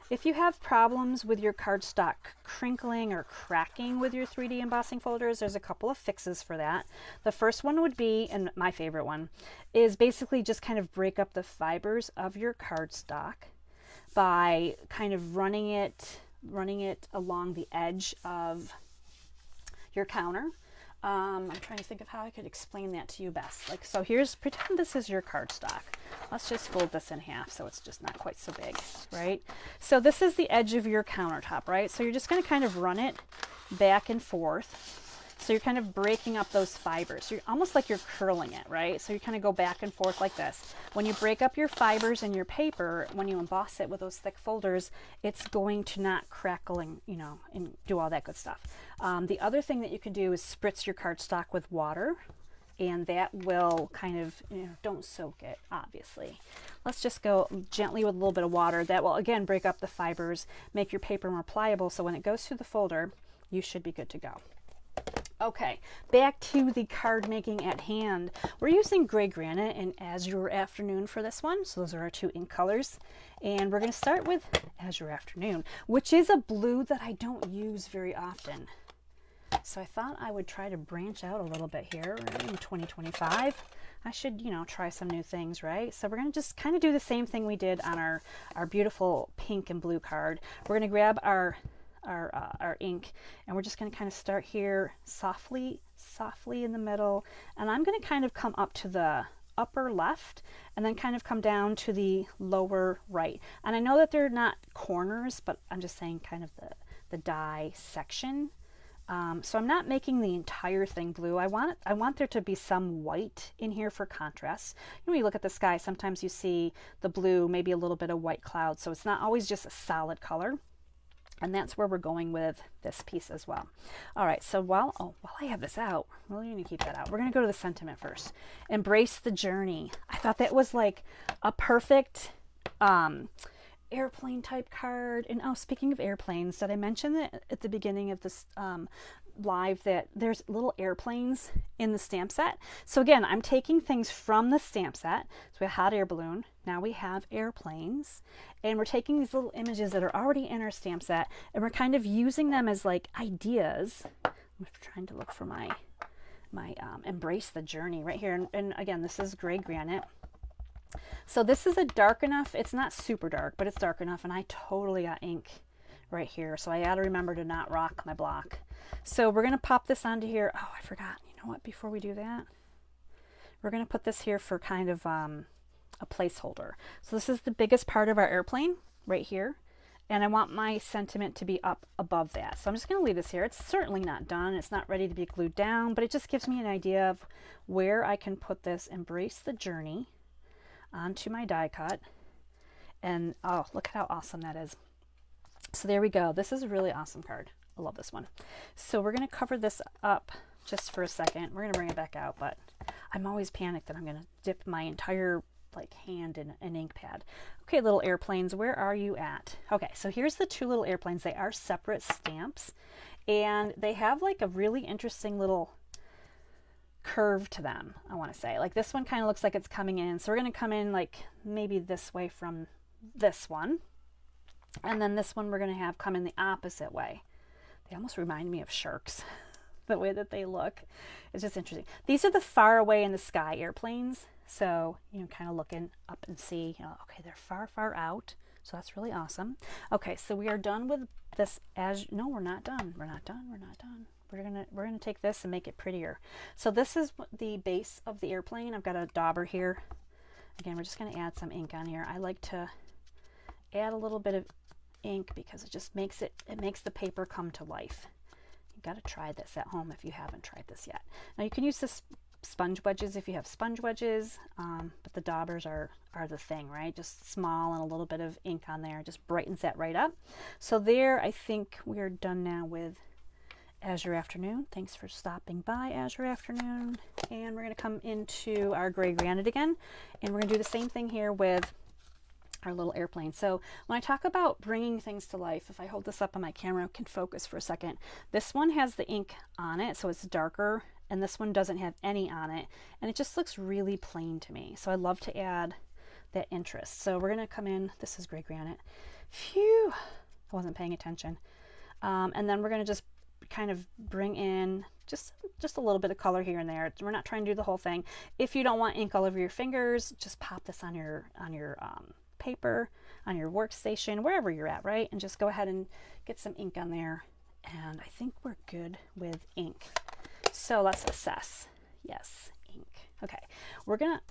If you have problems with your cardstock crinkling or cracking with your 3D embossing folders, there's a couple of fixes for that. The first one would be, and my favorite one, is basically just kind of break up the fibers of your cardstock by kind of running it along the edge of your counter. I'm trying to think of how I could explain that to you best. Like, so here's, pretend this is your cardstock. Let's just fold this in half so it's just not quite so big, right? So this is the edge of your countertop, right? So you're just going to kind of run it back and forth. So you're kind of breaking up those fibers. You're almost like you're curling it, right? So you kind of go back and forth like this. When you break up your fibers in your paper, when you emboss it with those thick folders, it's going to not crackle and, you know, and do all that good stuff. The other thing that you can do is spritz your cardstock with water, and that will kind of, you know, don't soak it, obviously. Let's just go gently with a little bit of water. That will, again, break up the fibers, make your paper more pliable, so when it goes through the folder, you should be good to go. Okay, back to the card making at hand. We're using Gray Granite and Azure Afternoon for this one. So those are our 2 ink colors. And we're going to start with Azure Afternoon, which is a blue that I don't use very often. So I thought I would try to branch out a little bit here in 2025. I should, you know, try some new things, right? So we're going to just kind of do the same thing we did on our beautiful pink and blue card. We're going to grab our ink, and we're just going to kind of start here softly in the middle, and I'm going to kind of come up to the upper left and then kind of come down to the lower right. And I know that they're not corners, but I'm just saying kind of the die section. So I'm not making the entire thing blue. I want there to be some white in here for contrast. When you look at the sky, sometimes you see the blue, maybe a little bit of white cloud, so it's not always just a solid color. And that's where we're going with this piece as well. All right, so while I have this out, we're going to keep that out. We're going to go to the sentiment first. Embrace the journey. I thought that was like a perfect airplane type card. And oh, speaking of airplanes, did I mention that at the beginning of this live that there's little airplanes in the stamp set. So again, I'm taking things from the stamp set. So we have hot air balloon, now we have airplanes, and we're taking these little images that are already in our stamp set, and we're kind of using them as like ideas. I'm trying to look for my embrace the journey right here, and again, this is gray granite. So this is a dark enough, it's not super dark, but it's dark enough, and I totally got ink right here, so I got to remember to not rock my block. So we're going to pop this onto here. Oh, I forgot. You know what? Before we do that, we're going to put this here for kind of a placeholder. So this is the biggest part of our airplane right here, and I want my sentiment to be up above that. So I'm just going to leave this here. It's certainly not done. It's not ready to be glued down, but it just gives me an idea of where I can put this embrace the journey onto my die cut. And oh, look at how awesome that is. So there we go. This is a really awesome card. I love this one. So we're going to cover this up just for a second. We're going to bring it back out, but I'm always panicked that I'm going to dip my entire like hand in an ink pad. Okay, little airplanes, where are you at? Okay, so here's the two little airplanes. They are separate stamps, and they have like a really interesting little curve to them, I want to say. Like this one kind of looks like it's coming in. So we're going to come in like maybe this way from this one. And then this one we're going to have come in the opposite way. They almost remind me of sharks, the way that they look. It's just interesting. These are the far away in the sky airplanes. So, you know, kind of looking up and see, you know, okay, they're far, far out. So that's really awesome. Okay, so we are done with this no, we're not done. We're not done. We're not done. We're gonna take this and make it prettier. So this is the base of the airplane. I've got a dauber here. Again, we're just gonna add some ink on here. I like to add a little bit of ink because it just makes it makes the paper come to life. You've got to try this at home if you haven't tried this yet. Now you can use this sponge wedges if you have sponge wedges, but the daubers are the thing, right? Just small and a little bit of ink on there just brightens that right up. So there, I think we're done now with Azure Afternoon. Thanks for stopping by, Azure Afternoon. And we're going to come into our gray granite again, and we're going to do the same thing here with our little airplane. So when I talk about bringing things to life, if I hold this up on my camera, I can focus for a second. This one has the ink on it, so it's darker, and this one doesn't have any on it, and it just looks really plain to me. So I love to add that interest. So we're going to come in, this is gray granite. Phew, I wasn't paying attention. And then we're going to just kind of bring in just a little bit of color here and there. We're not trying to do the whole thing. If you don't want ink all over your fingers, just pop this on your paper, on your workstation, wherever you're at, right? And just go ahead and get some ink on there. And I think we're good with ink. So let's assess. Yes, ink. Okay, we're gonna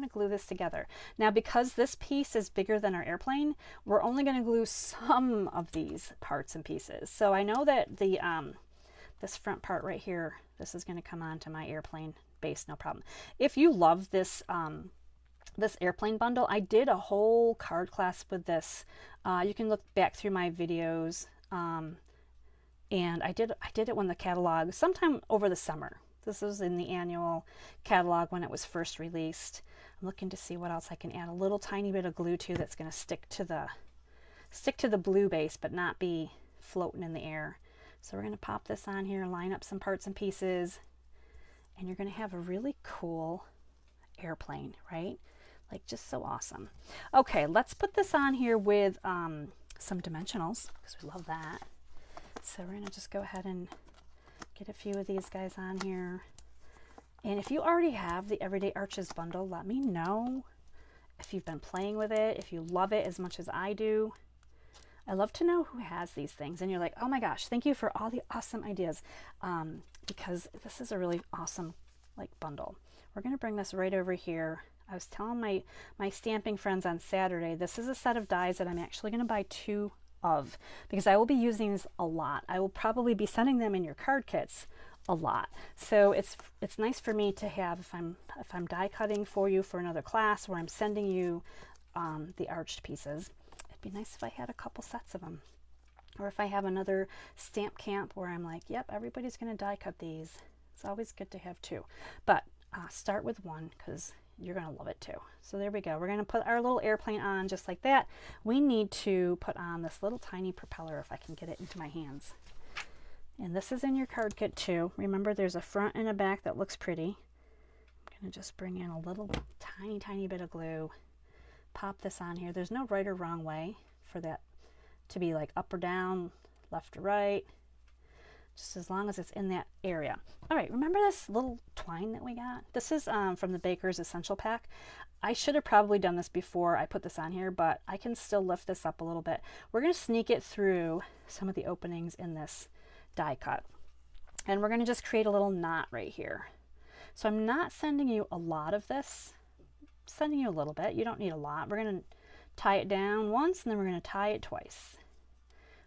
glue this together. Now, because this piece is bigger than our airplane, we're only gonna glue some of these parts and pieces. So I know that the this front part right here, this is gonna come onto my airplane base, no problem. If you love this this airplane bundle, I did a whole card class with this. You can look back through my videos, and I did it when the catalog, sometime over the summer. This was in the annual catalog when it was first released. I'm looking to see what else I can add a little tiny bit of glue to that's going to stick to the blue base but not be floating in the air. So we're going to pop this on here, line up some parts and pieces, and you're going to have a really cool airplane, right? Like, just so awesome. Okay, let's put this on here with some dimensionals, because we love that. So we're going to just go ahead and get a few of these guys on here. And if you already have the Everyday Arches bundle, let me know if you've been playing with it, if you love it as much as I do. I love to know who has these things. And you're like, oh my gosh, thank you for all the awesome ideas, because this is a really awesome bundle. We're going to bring this right over here. I was telling my stamping friends on Saturday, this is a set of dies that I'm actually going to buy 2 of, because I will be using these a lot. I will probably be sending them in your card kits a lot. So it's nice for me to have, if I'm die cutting for you for another class where I'm sending you the arched pieces, it'd be nice if I had a couple sets of them. Or if I have another stamp camp where I'm like, yep, everybody's going to die cut these. It's always good to have 2. But start with 1, because you're going to love it too. So there we go. We're going to put our little airplane on just like that. We need to put on this little tiny propeller if I can get it into my hands. And this is in your card kit too. Remember, there's a front and a back that looks pretty. I'm going to just bring in a little tiny bit of glue. Pop this on here. There's no right or wrong way for that to be like up or down, left or right, just as long as it's in that area. All right, remember this little twine that we got? This is from the Baker's Essential Pack. I should have probably done this before I put this on here, but I can still lift this up a little bit. We're going to sneak it through some of the openings in this die cut, and we're going to just create a little knot right here. So I'm not sending you a lot of this, I'm sending you a little bit. You don't need a lot. We're going to tie it down once, and then we're going to tie it twice.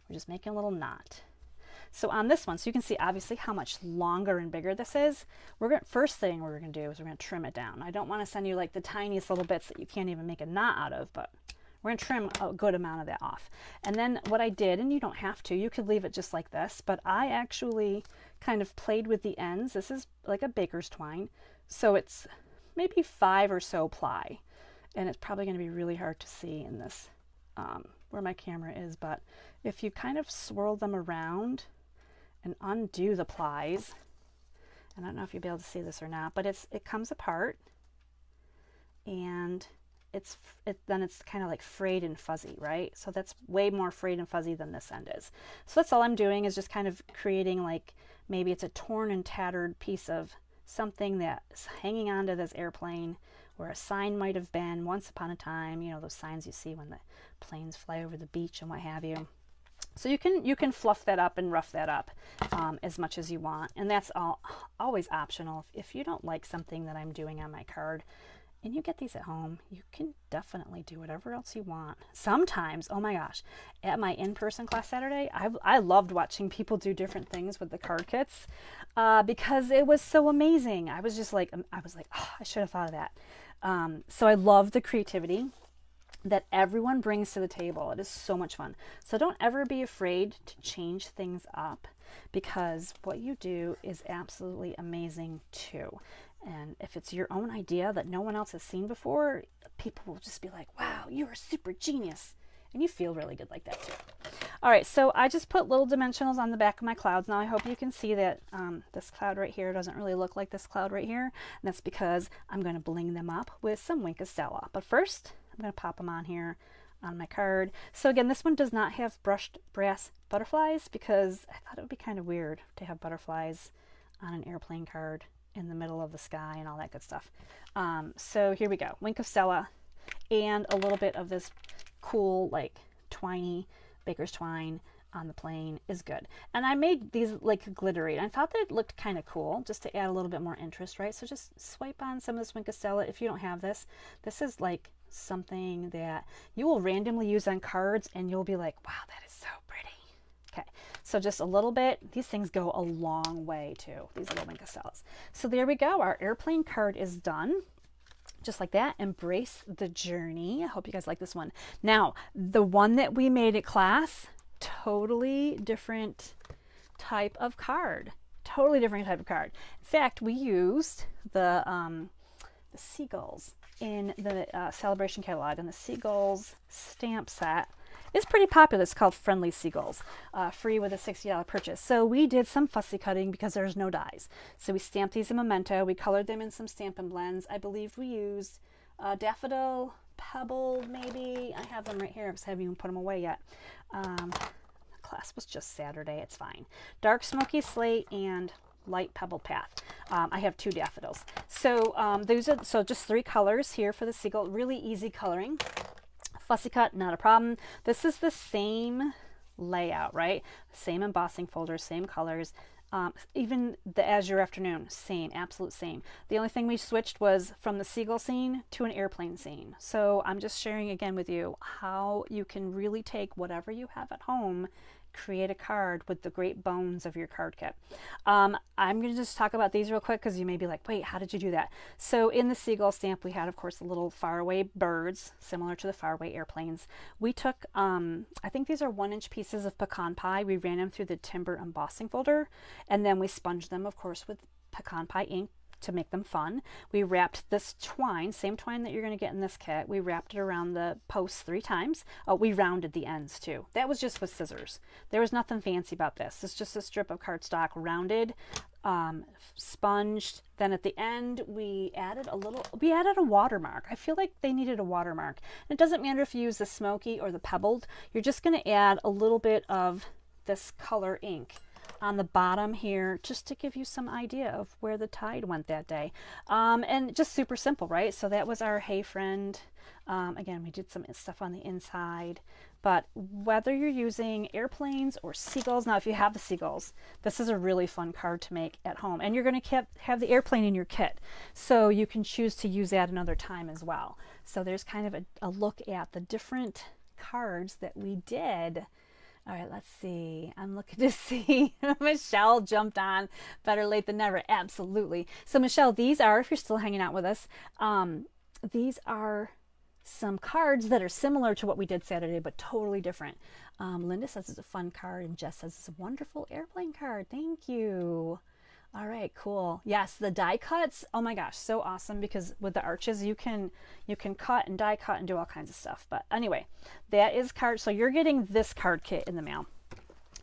We're just making a little knot. So on this one, so you can see obviously how much longer and bigger this is. First thing we're going to do is we're going to trim it down. I don't want to send you like the tiniest little bits that you can't even make a knot out of, but we're going to trim a good amount of that off. And then what I did, and you don't have to, you could leave it just like this, but I actually kind of played with the ends. This is like a baker's twine, so it's maybe 5 or so ply, and it's probably going to be really hard to see in this where my camera is, but if you kind of swirl them around and undo the plies, and I don't know if you'll be able to see this or not, but it comes apart, and then it's kind of like frayed and fuzzy, right? So that's way more frayed and fuzzy than this end is. So that's all I'm doing, is just kind of creating, like, maybe it's a torn and tattered piece of something that's hanging onto this airplane, where a sign might have been once upon a time, you know, those signs you see when the planes fly over the beach and what have you. So you can fluff that up and rough that up as much as you want, and that's always optional. If you don't like something that I'm doing on my card, and you get these at home, you can definitely do whatever else you want. Sometimes, oh my gosh, at my in-person class Saturday, I loved watching people do different things with the card kits because it was so amazing. I was like, oh, I should have thought of that. So I love the creativity that everyone brings to the table. It is so much fun. So don't ever be afraid to change things up, because what you do is absolutely amazing too. And if it's your own idea that no one else has seen before, people will just be like, wow, you're a super genius. And you feel really good like that too. All right, so I just put little dimensionals on the back of my clouds. Now I hope you can see that this cloud right here doesn't really look like this cloud right here. And that's because I'm going to bling them up with some Wink of Stella. But first, I'm going to pop them on here on my card. So again, this one does not have brushed brass butterflies, because I thought it would be kind of weird to have butterflies on an airplane card in the middle of the sky and all that good stuff. So here we go. Wink of Stella and a little bit of this cool, like, twiny baker's twine on the plane is good. And I made these like glittery. I thought that it looked kind of cool just to add a little bit more interest, right? So just swipe on some of this Wink of Stella. If you don't have this, this is like something that you will randomly use on cards, and you'll be like, wow, that is so pretty. Okay, so just a little bit. These things go a long way too, these little Wink of Stellas. So there we go. Our airplane card is done. Just like that. Embrace the journey. I hope you guys like this one. Now, the one that we made at class, totally different type of card. Totally different type of card. In fact, we used the seagulls in the celebration catalog, and the seagulls stamp set is pretty popular. It's called Friendly Seagulls, free with a $60 purchase. So we did some fussy cutting because there's no dies. So we stamped these in Memento. We colored them in some Stampin' Blends. I believe we used Daffodil, Pebble, maybe. I have them right here. I just haven't even put them away yet. The class was just Saturday. It's fine. Dark Smoky Slate and Light Pebbled Path. I have 2 daffodils. So so just 3 colors here for the seagull. Really easy coloring. Fussy cut, not a problem. This is the same layout, right? Same embossing folder, same colors. Even the Azure Afternoon, same, absolute same. The only thing we switched was from the seagull scene to an airplane scene. So I'm just sharing again with you how you can really take whatever you have at home, create a card with the great bones of your card kit. I'm going to just talk about these real quick, because you may be like, wait, how did you do that? So in the seagull stamp, we had, of course, the little faraway birds, similar to the faraway airplanes. We took, I think these are 1-inch pieces of pecan pie. We ran them through the timber embossing folder, and then we sponged them, of course, with pecan pie ink to make them fun. We wrapped this twine, same twine that you're going to get in this kit, we wrapped it around the posts 3 times. Oh, we rounded the ends too. That was just with scissors. There was nothing fancy about this. It's just a strip of cardstock rounded, sponged. Then at the end we added a watermark. I feel like they needed a watermark. And it doesn't matter if you use the smoky or the pebbled. You're just going to add a little bit of this color ink on the bottom here, just to give you some idea of where the tide went that day. And just super simple, right? So that was our Hey Friend. Again, we did some stuff on the inside, but whether you're using airplanes or seagulls, now if you have the seagulls, this is a really fun card to make at home, and you're going to have the airplane in your kit, so you can choose to use that another time as well. So there's kind of a look at the different cards that we did. All right, let's see. I'm looking to see. Michelle jumped on. Better late than never. Absolutely. So Michelle, these are, if you're still hanging out with us, these are some cards that are similar to what we did Saturday, but totally different. Linda says it's a fun card, and Jess says it's a wonderful airplane card. Thank you. All right, cool. Yes, the die cuts. Oh my gosh, so awesome, because with the arches you can cut and die cut and do all kinds of stuff. But anyway, that is card. So you're getting this card kit in the mail.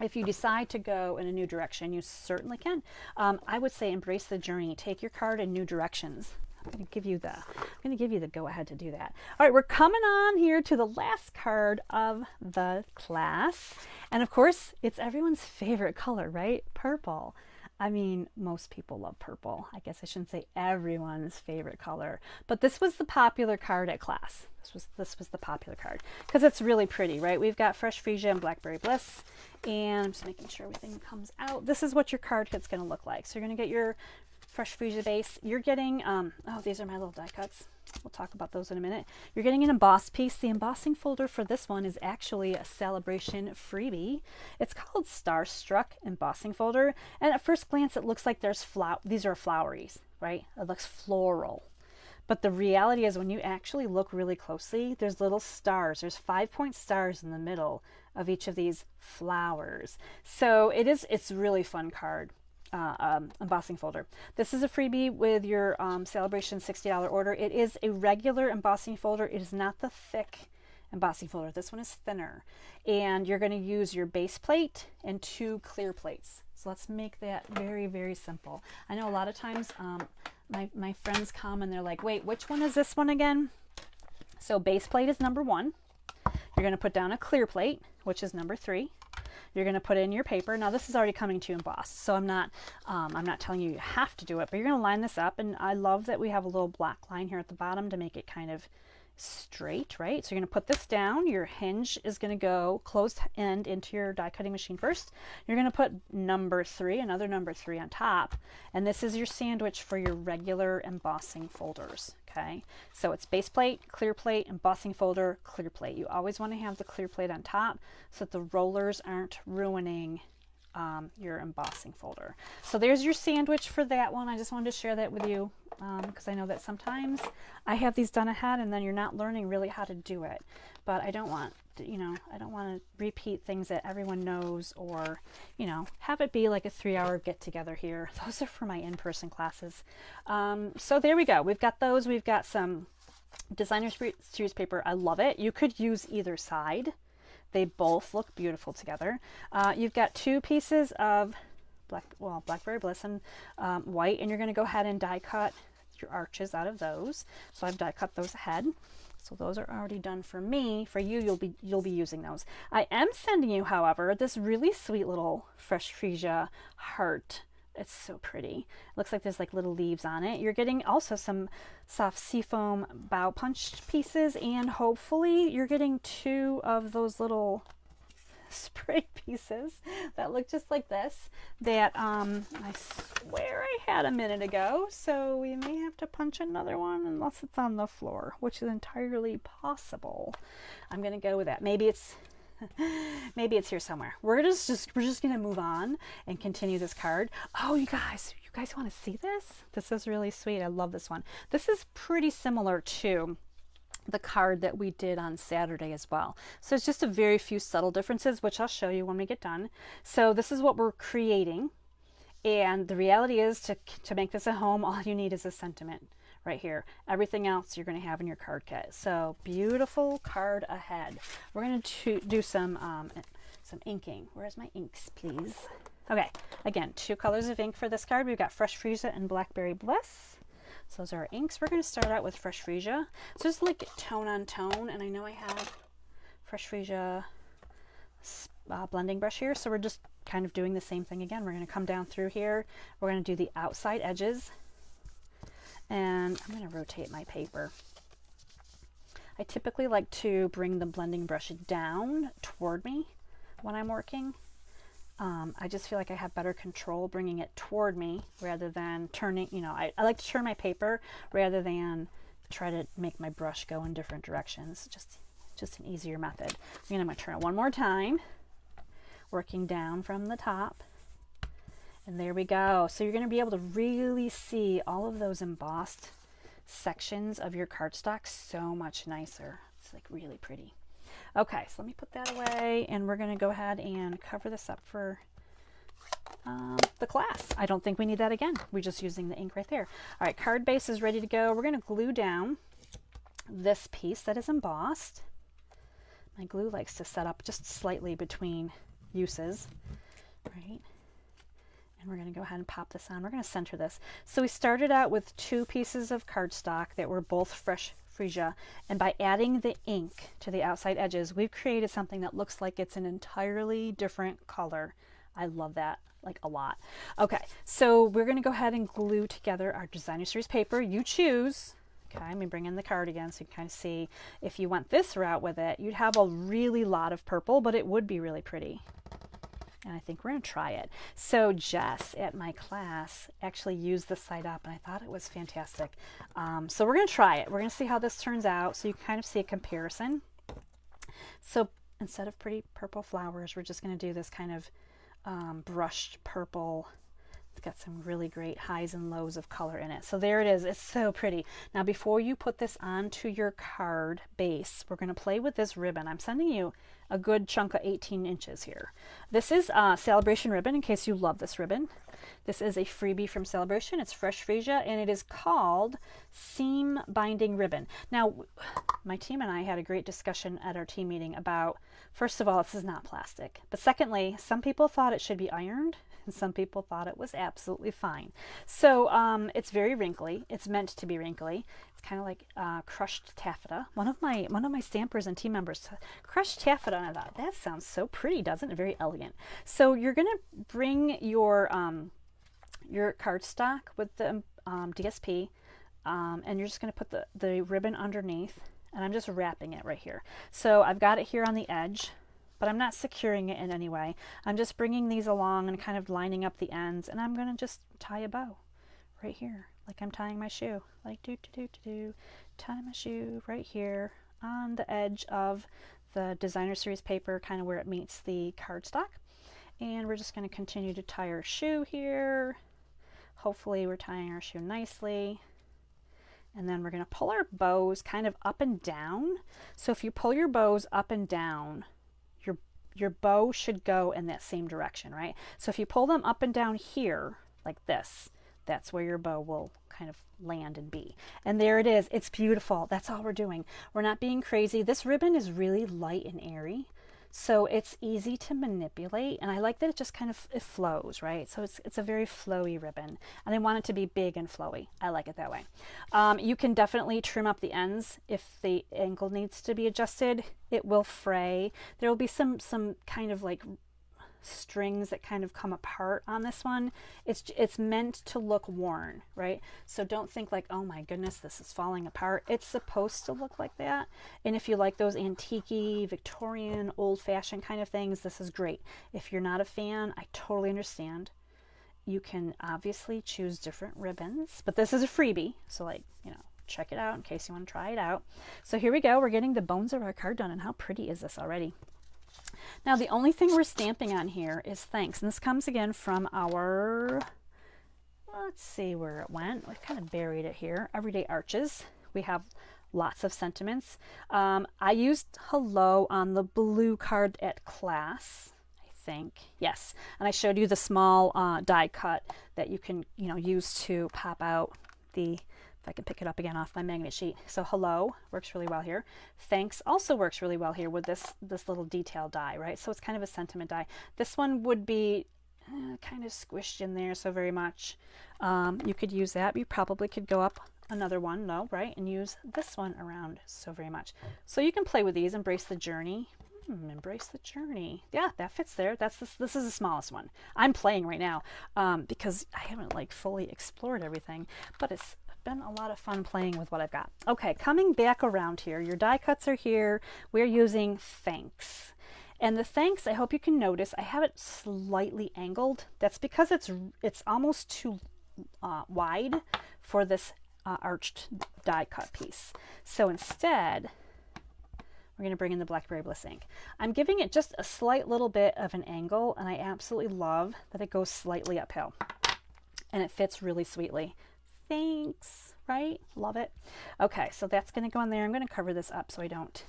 If you decide to go in a new direction, you certainly can. I would say embrace the journey. Take your card in new directions. I'm going to give you the go ahead to do that. All right, we're coming on here to the last card of the class. And of course, it's everyone's favorite color, right? Purple. I mean, most people love purple. I guess I shouldn't say everyone's favorite color, but this was the popular card at class. This was the popular card because it's really pretty, right? We've got Fresh Freesia and Blackberry Bliss, and I'm just making sure everything comes out. This is what your card kit's going to look like. So you're going to get your Fresh Freesia base. You're getting, oh, these are my little die cuts. We'll talk about those in a minute. You're getting an embossed piece. The embossing folder for this one is actually a celebration freebie. It's called Starstruck Embossing Folder. And at first glance, it looks like these are floweries, right? It looks floral. But the reality is when you actually look really closely, there's little stars. There's 5-point stars in the middle of each of these flowers. So it's a really fun card. Embossing folder. This is a freebie with your Celebration $60 order. It is a regular embossing folder. It is not the thick embossing folder. This one is thinner. And you're going to use your base plate and 2 clear plates. So let's make that very, very simple. I know a lot of times my friends come and they're like, wait, which one is this one again? So base plate is number 1. You're going to put down a clear plate, which is number 3. You're going to put in your paper. Now this is already coming to you embossed, so I'm not telling you have to do it, but you're going to line this up. And I love that we have a little black line here at the bottom to make it kind of straight, right? So you're going to put this down. Your hinge is going to go closed end into your die cutting machine first. You're going to put number 3, another number 3 on top, and this is your sandwich for your regular embossing folders. Okay, so it's base plate, clear plate, embossing folder, clear plate. You always want to have the clear plate on top so that the rollers aren't ruining your embossing folder. So there's your sandwich for that one. I just wanted to share that with you because I know that sometimes I have these done ahead and then you're not learning really how to do it. But I don't want to, I don't want to repeat things that everyone knows, or have it be like a 3-hour get together here. Those are for my in-person classes. So there we go. We've got those. We've got some designer series paper. I love it. You could use either side. They both look beautiful together. You've got 2 pieces of Blackberry Bliss and white, and you're going to go ahead and die cut your arches out of those. So I've die cut those ahead. So those are already done for me. For you, you'll be using those. I am sending you, however, this really sweet little Fresh Freesia heart. It's so pretty. It looks like there's like little leaves on it. You're getting also some soft seafoam bow punched pieces, and hopefully you're getting 2 of those little spray pieces that look just like this that I swear I had a minute ago. So we may have to punch another one unless it's on the floor, which is entirely possible. I'm gonna go with that. Maybe it's here somewhere. We're just gonna move on and continue this card. Oh, you guys want to see this? This is really sweet. I love this one. This is pretty similar to the card that we did on Saturday as well. So it's just a very few subtle differences, which I'll show you when we get done. So this is what we're creating. And the reality is to make this a home, all you need is a sentiment right here. Everything else you're going to have in your card kit. So beautiful card ahead. We're going to do some inking. Where's my inks, please? Okay, again, 2 colors of ink for this card. We've got Fresh Freesia and Blackberry Bliss. So those are our inks. We're going to start out with Fresh Freesia. So just like tone on tone, and I know I have Fresh Freesia blending brush here, so we're just kind of doing the same thing again. We're going to come down through here. We're going to do the outside edges, and I'm going to rotate my paper. I typically like to bring the blending brush down toward me when I'm working. I just feel like I have better control bringing it toward me rather than turning, you know, I like to turn my paper rather than try to make my brush go in different directions. Just an easier method. And I'm going to turn it one more time, working down from the top. And there we go. So you're going to be able to really see all of those embossed sections of your cardstock so much nicer. It's like really pretty. Okay, so let me put that away, and we're going to go ahead and cover this up for the class. I don't think we need that again. We're just using the ink right there. All right, card base is ready to go. We're going to glue down this piece that is embossed. My glue likes to set up just slightly between uses, right? And we're going to go ahead and pop this on. We're going to center this. So we started out with 2 pieces of cardstock that were both Fresh Freesia, and by adding the ink to the outside edges, we've created something that looks like it's an entirely different color. I love that, like, a lot. Okay, so we're going to go ahead and glue together our designer series paper. You choose. Okay, let me bring in the card again so you can kind of see. If you went this route with it, you'd have a really lot of purple, but it would be really pretty. And I think we're going to try it. So Jess at my class actually used this side up, and I thought it was fantastic. So we're going to try it. We're going to see how this turns out so you can kind of see a comparison. So instead of pretty purple flowers, we're just going to do this kind of brushed purple. It's got some really great highs and lows of color in it. So there it is. It's so pretty. Now before you put this onto your card base, we're going to play with this ribbon. I'm sending you a good chunk of 18 inches here. This is Celebration ribbon, in case you love this ribbon. This is a freebie from Celebration. It's Fresh Freesia, and it is called Seam Binding Ribbon. Now, my team and I had a great discussion at our team meeting about, first of all, this is not plastic. But secondly, some people thought it should be ironed, and some people thought it was absolutely fine. So it's very wrinkly. It's meant to be wrinkly. It's kind of like crushed taffeta. One of my stampers and team members crushed taffeta, and I thought, that sounds so pretty, doesn't it? Very elegant. So you're going to bring your cardstock with the DSP, and you're just going to put the ribbon underneath, and I'm just wrapping it right here. So I've got it here on the edge, but I'm not securing it in any way. I'm just bringing these along and kind of lining up the ends, and I'm going to just tie a bow right here, like I'm tying my shoe. Like tie my shoe right here on the edge of the designer series paper, kind of where it meets the cardstock. And we're just going to continue to tie our shoe here. Hopefully we're tying our shoe nicely. And then we're going to pull our bows kind of up and down. So if you pull your bows up and down, your bow should go in that same direction, right? So if you pull them up and down here, like this, that's where your bow will kind of land and be. And there it is. It's beautiful. That's all we're doing. We're not being crazy. This ribbon is really light and airy, so it's easy to manipulate, and I like that it just kind of it flows, right? So it's a very flowy ribbon, and I want it to be big and flowy. I like it that way. You can definitely trim up the ends if the angle needs to be adjusted. It will fray. There will be some kind of like strings that kind of come apart on this one. It's meant to look worn, right? So don't think like, oh my goodness, this is falling apart. It's supposed to look like that. And if you like those antique-y, Victorian, old-fashioned kind of things, this is great. If you're not a fan, I totally understand. You can obviously choose different ribbons, but this is a freebie, so like, you know, check it out in case you want to try it out. So here we go. We're getting the bones of our card done, and how pretty is this already? Now the only thing we're stamping on here is thanks, and this comes again from our, let's see where it went. We've kind of buried it here. Everyday Arches. We have lots of sentiments. I used hello on the blue card at class, I think. Yes, and I showed you the small die cut that you can, use to pop out the, if I can pick it up again off my magnet sheet. So hello works really well here. Thanks also works really well here with this little detail die, right? So it's kind of a sentiment die. This one would be kind of squished in there so very much. You could use that. You probably could go up another one, no, right? And use this one around so very much. So you can play with these, embrace the journey. Embrace the journey. Yeah, that fits there. This is the smallest one. I'm playing right now because I haven't like fully explored everything, but it's been a lot of fun playing with what I've got. Okay, coming back around here, your die cuts are here. We're using thanks. And the thanks, I hope you can notice, I have it slightly angled. That's because it's almost too wide for this arched die cut piece. So instead, we're going to bring in the Blackberry Bliss ink. I'm giving it just a slight little bit of an angle, and I absolutely love that it goes slightly uphill. And it fits really sweetly. Thanks, right? Love it. Okay, so that's going to go in there. I'm going to cover this up so I don't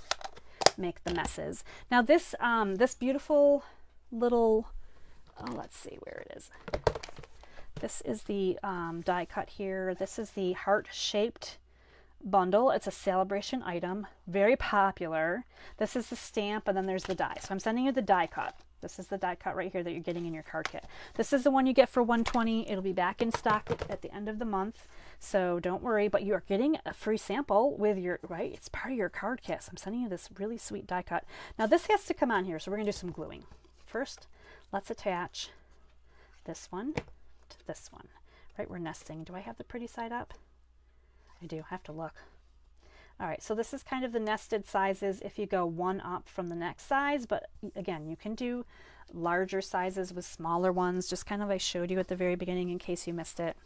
make the messes. Now this this beautiful little, let's see where it is. This is the die cut here. This is the heart-shaped bundle. It's a celebration item, very popular. This is the stamp, and then there's the die. So I'm sending you the die cut. This is the die cut right here that you're getting in your card kit. This is the one you get for $120. It'll be back in stock at the end of the month, so don't worry, but you are getting a free sample with your, right? It's part of your card kit. So I'm sending you this really sweet die cut. Now this has to come on here, so we're gonna do some gluing. First, let's attach this one to this one, right? We're nesting. Do I have the pretty side up? I do, have to look. All right, so this is kind of the nested sizes if you go one up from the next size, but again, you can do larger sizes with smaller ones, just kind of I showed you at the very beginning in case you missed it.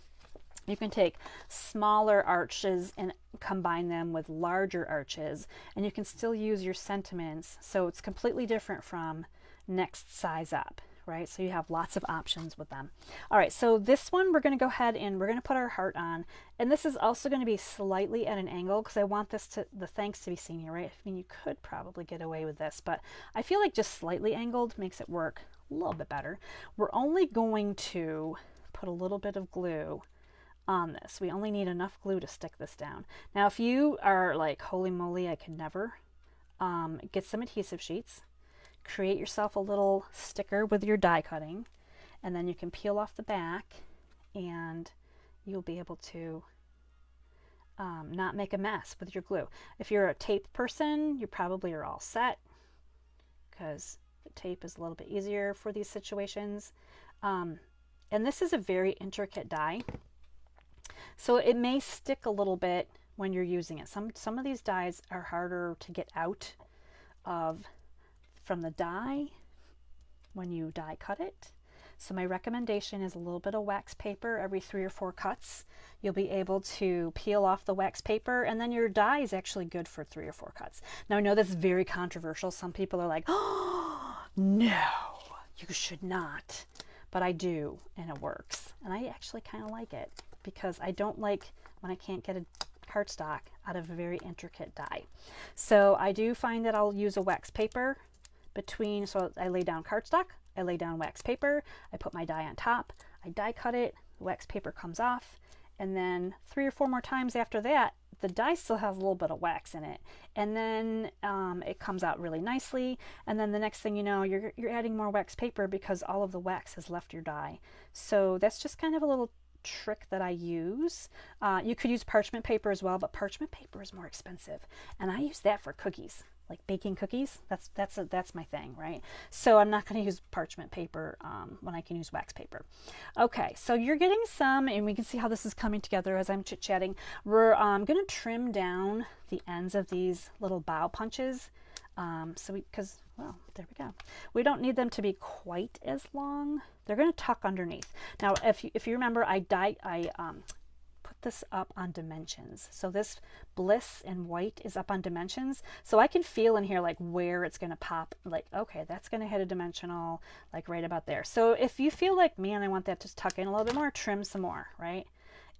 You can take smaller arches and combine them with larger arches, and you can still use your sentiments, so it's completely different from next size up. Right, so you have lots of options with them. All right, so this one we're going to go ahead and we're going to put our heart on, and this is also going to be slightly at an angle because I want this to, the thanks to be seen here, right? I mean, you could probably get away with this, but I feel like just slightly angled makes it work a little bit better. We're only going to put a little bit of glue on this. We only need enough glue to stick this down. Now, if you are like, holy moly, I could never, get some adhesive sheets. Create yourself a little sticker with your die cutting, and then you can peel off the back and you'll be able to not make a mess with your glue. If you're a tape person, you probably are all set because the tape is a little bit easier for these situations. And this is a very intricate die, so it may stick a little bit when you're using it. Some of these dies are harder to get out of from the die when you die cut it. So my recommendation is a little bit of wax paper every 3 or 4 cuts. You'll be able to peel off the wax paper, and then your die is actually good for 3 or 4 cuts. Now I know that's very controversial. Some people are like, oh no, you should not, but I do, and it works. And I actually kind of like it because I don't like when I can't get a cardstock out of a very intricate die. So I do find that I'll use a wax paper between, so I lay down cardstock, I lay down wax paper, I put my die on top, I die cut it, the wax paper comes off, and then 3 or 4 more times after that, the die still has a little bit of wax in it, and then it comes out really nicely, and then the next thing you know, you're adding more wax paper because all of the wax has left your die. So that's just kind of a little trick that I use. You could use parchment paper as well, but parchment paper is more expensive, and I use that for cookies. Like baking cookies, that's my thing, right? So I'm not going to use parchment paper when I can use wax paper. Okay, so you're getting some, and we can see how this is coming together as I'm chit-chatting. We're going to trim down the ends of these little bow punches, because well, there we go. We don't need them to be quite as long. They're going to tuck underneath. Now, if you remember, I put this up on dimensions. So this Bliss in white is up on dimensions. So I can feel in here like where it's going to pop, like, okay, that's going to hit a dimensional, like right about there. So if you feel like, man, I want that to tuck in a little bit more, trim some more, right?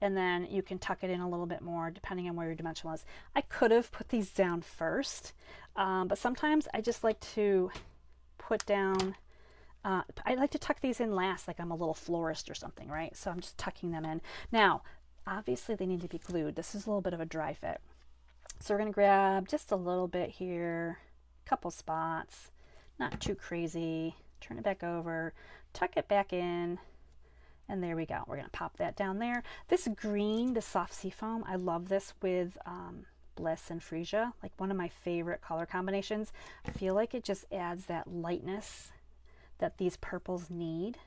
And then you can tuck it in a little bit more depending on where your dimensional is. I could have put these down first, but sometimes I just like to put down I like to tuck these in last, like I'm a little florist or something, right? So I'm just tucking them in. Now, obviously they need to be glued. This is a little bit of a dry fit. So we're going to grab just a little bit here, a couple spots, not too crazy. Turn it back over, tuck it back in, and there we go. We're going to pop that down there. This green, the soft seafoam, I love this with Bliss and Freesia, like one of my favorite color combinations. I feel like it just adds that lightness that these purples need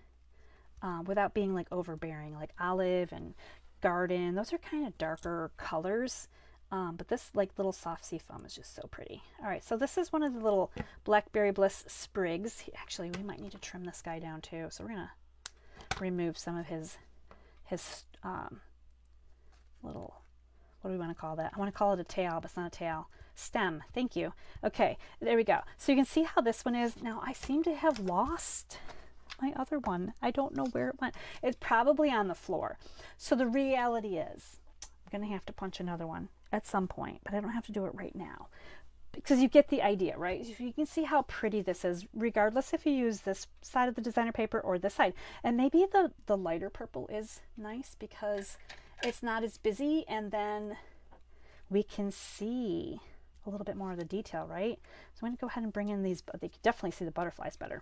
without being like overbearing. Like olive and garden, those are kind of darker colors. But this like little soft seafoam is just so pretty. All right, so this is one of the little Blackberry Bliss sprigs. Actually, we might need to trim this guy down too. So we're gonna remove some of his little, what do we want to call that? I want to call it a tail, but it's not a tail. Stem, thank you. Okay, there we go. So you can see how this one is. Now I seem to have lost my other one. I don't know where it went. It's probably on the floor. So the reality is, I'm gonna have to punch another one at some point, but I don't have to do it right now because you get the idea, right? You can see how pretty this is, regardless if you use this side of the designer paper or this side. And maybe the lighter purple is nice because it's not as busy, and then we can see a little bit more of the detail, right? So I'm gonna go ahead and bring in these, but they can definitely see the butterflies better.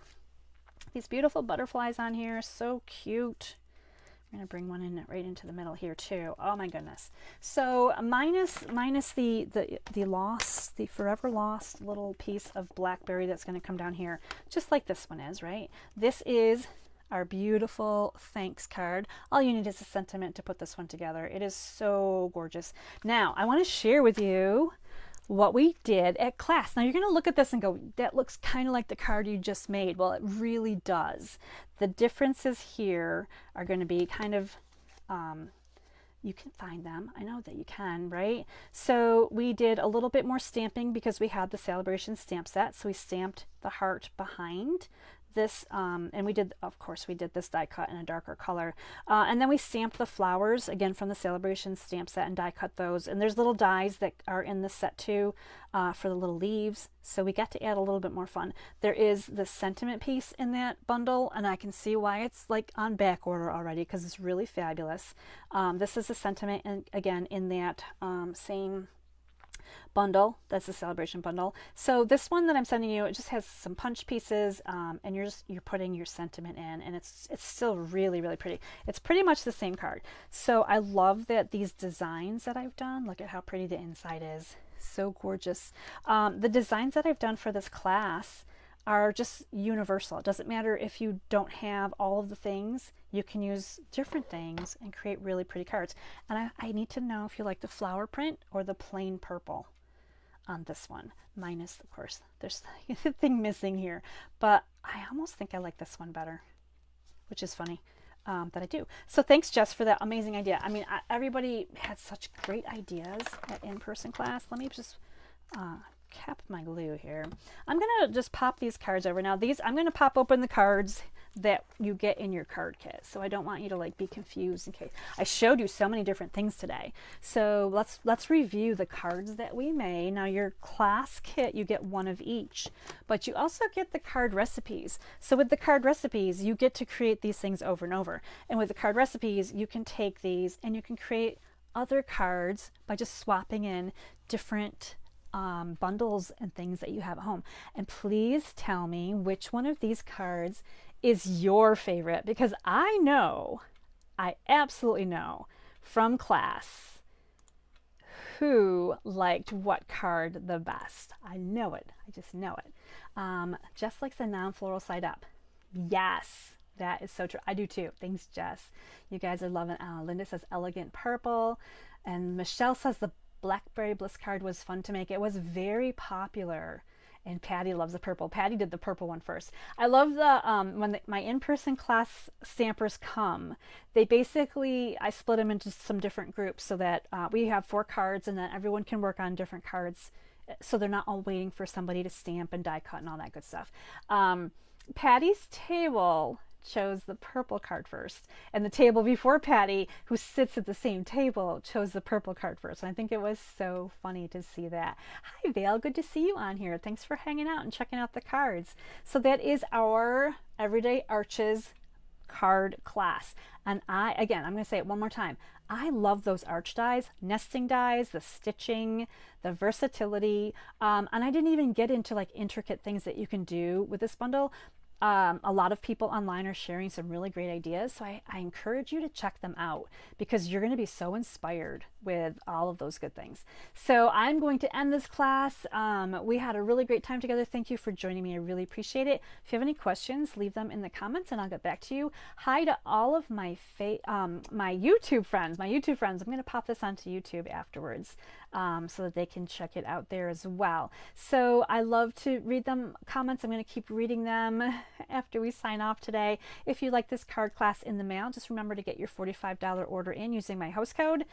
These beautiful butterflies on here, so cute. I'm going to bring one in right into the middle here too. Oh my goodness. So minus the lost, the forever lost little piece of blackberry that's going to come down here, just like this one is, right? This is our beautiful thanks card. All you need is a sentiment to put this one together. It is so gorgeous. Now, I want to share with you what we did at class. Now you're going to look at this and go, that looks kind of like the card you just made. Well, it really does. The differences here are going to be kind of, you can find them. I know that you can, right? So we did a little bit more stamping because we had the Celebration stamp set. So we stamped the heart behind this, and we did, of course, we did this die cut in a darker color, and then we stamped the flowers again from the Celebration stamp set and die cut those. And there's little dies that are in the set too for the little leaves, so we got to add a little bit more fun. There is the sentiment piece in that bundle, and I can see why it's like on back order already because it's really fabulous. This is the sentiment, and again in that same bundle. That's the Celebration bundle. So this one that I'm sending you, it just has some punch pieces, and you're putting your sentiment in, and it's still really, really pretty. It's pretty much the same card. So I love that these designs that I've done, look at how pretty the inside is. So gorgeous. The designs that I've done for this class are just universal. It doesn't matter if you don't have all of the things, you can use different things and create really pretty cards. And I need to know if you like the flower print or the plain purple on this one, minus, of course, there's a thing missing here, but I almost think I like this one better, which is funny that I do. So thanks, Jess, for that amazing idea. I mean, everybody had such great ideas at in-person class. Let me just cap my glue here. I'm gonna just pop these cards over. Now these, I'm gonna pop open the cards that you get in your card kit, so I don't want you to like be confused in case I showed you so many different things today. So let's review the cards that we made. Now your class kit, you get one of each, but you also get the card recipes. So with the card recipes, you get to create these things over and over, and with the card recipes you can take these and you can create other cards by just swapping in different bundles and things that you have at home. And please tell me which one of these cards is your favorite, because I know, I absolutely know from class who liked what card the best. I know it. I just know it. Jess likes the non-floral side up. Yes, that is so true. I do too. Thanks, Jess. You guys are loving. Linda says elegant purple, and Michelle says the Blackberry Bliss card was fun to make. It was very popular, and Patty loves the purple. Patty did the purple one first. I love the when my in-person class stampers come, they basically, I split them into some different groups so that we have 4 cards, and then everyone can work on different cards, so they're not all waiting for somebody to stamp and die cut and all that good stuff. Patty's table chose the purple card first. And the table before Patty, who sits at the same table, chose the purple card first. And I think it was so funny to see that. Hi, Vale. Good to see you on here. Thanks for hanging out and checking out the cards. So that is our Everyday Arches card class. And I'm going to say it one more time. I love those arch dies, nesting dies, the stitching, the versatility. And I didn't even get into like intricate things that you can do with this bundle. A lot of people online are sharing some really great ideas, so I encourage you to check them out because you're going to be so inspired with all of those good things. So I'm going to end this class. We had a really great time together. Thank you for joining me. I really appreciate it. If you have any questions, leave them in the comments and I'll get back to you. Hi to all of my my YouTube friends. I'm going to pop this onto YouTube afterwards so that they can check it out there as well. So I love to read them comments. I'm going to keep reading them after we sign off today. If you like this card class in the mail, just remember to get your $45 order in using my host code.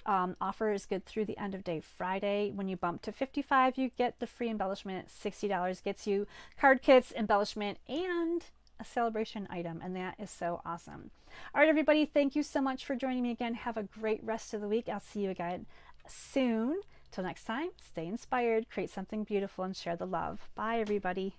Offer is good through the end of day Friday. When you bump to $55, you get the free embellishment. $60 gets you card kits, embellishment, and a celebration item, and that is so awesome. All right, everybody, thank you so much for joining me again. Have a great rest of the week. I'll see you again soon. Till next time, stay inspired, create something beautiful, and share the love. Bye, everybody.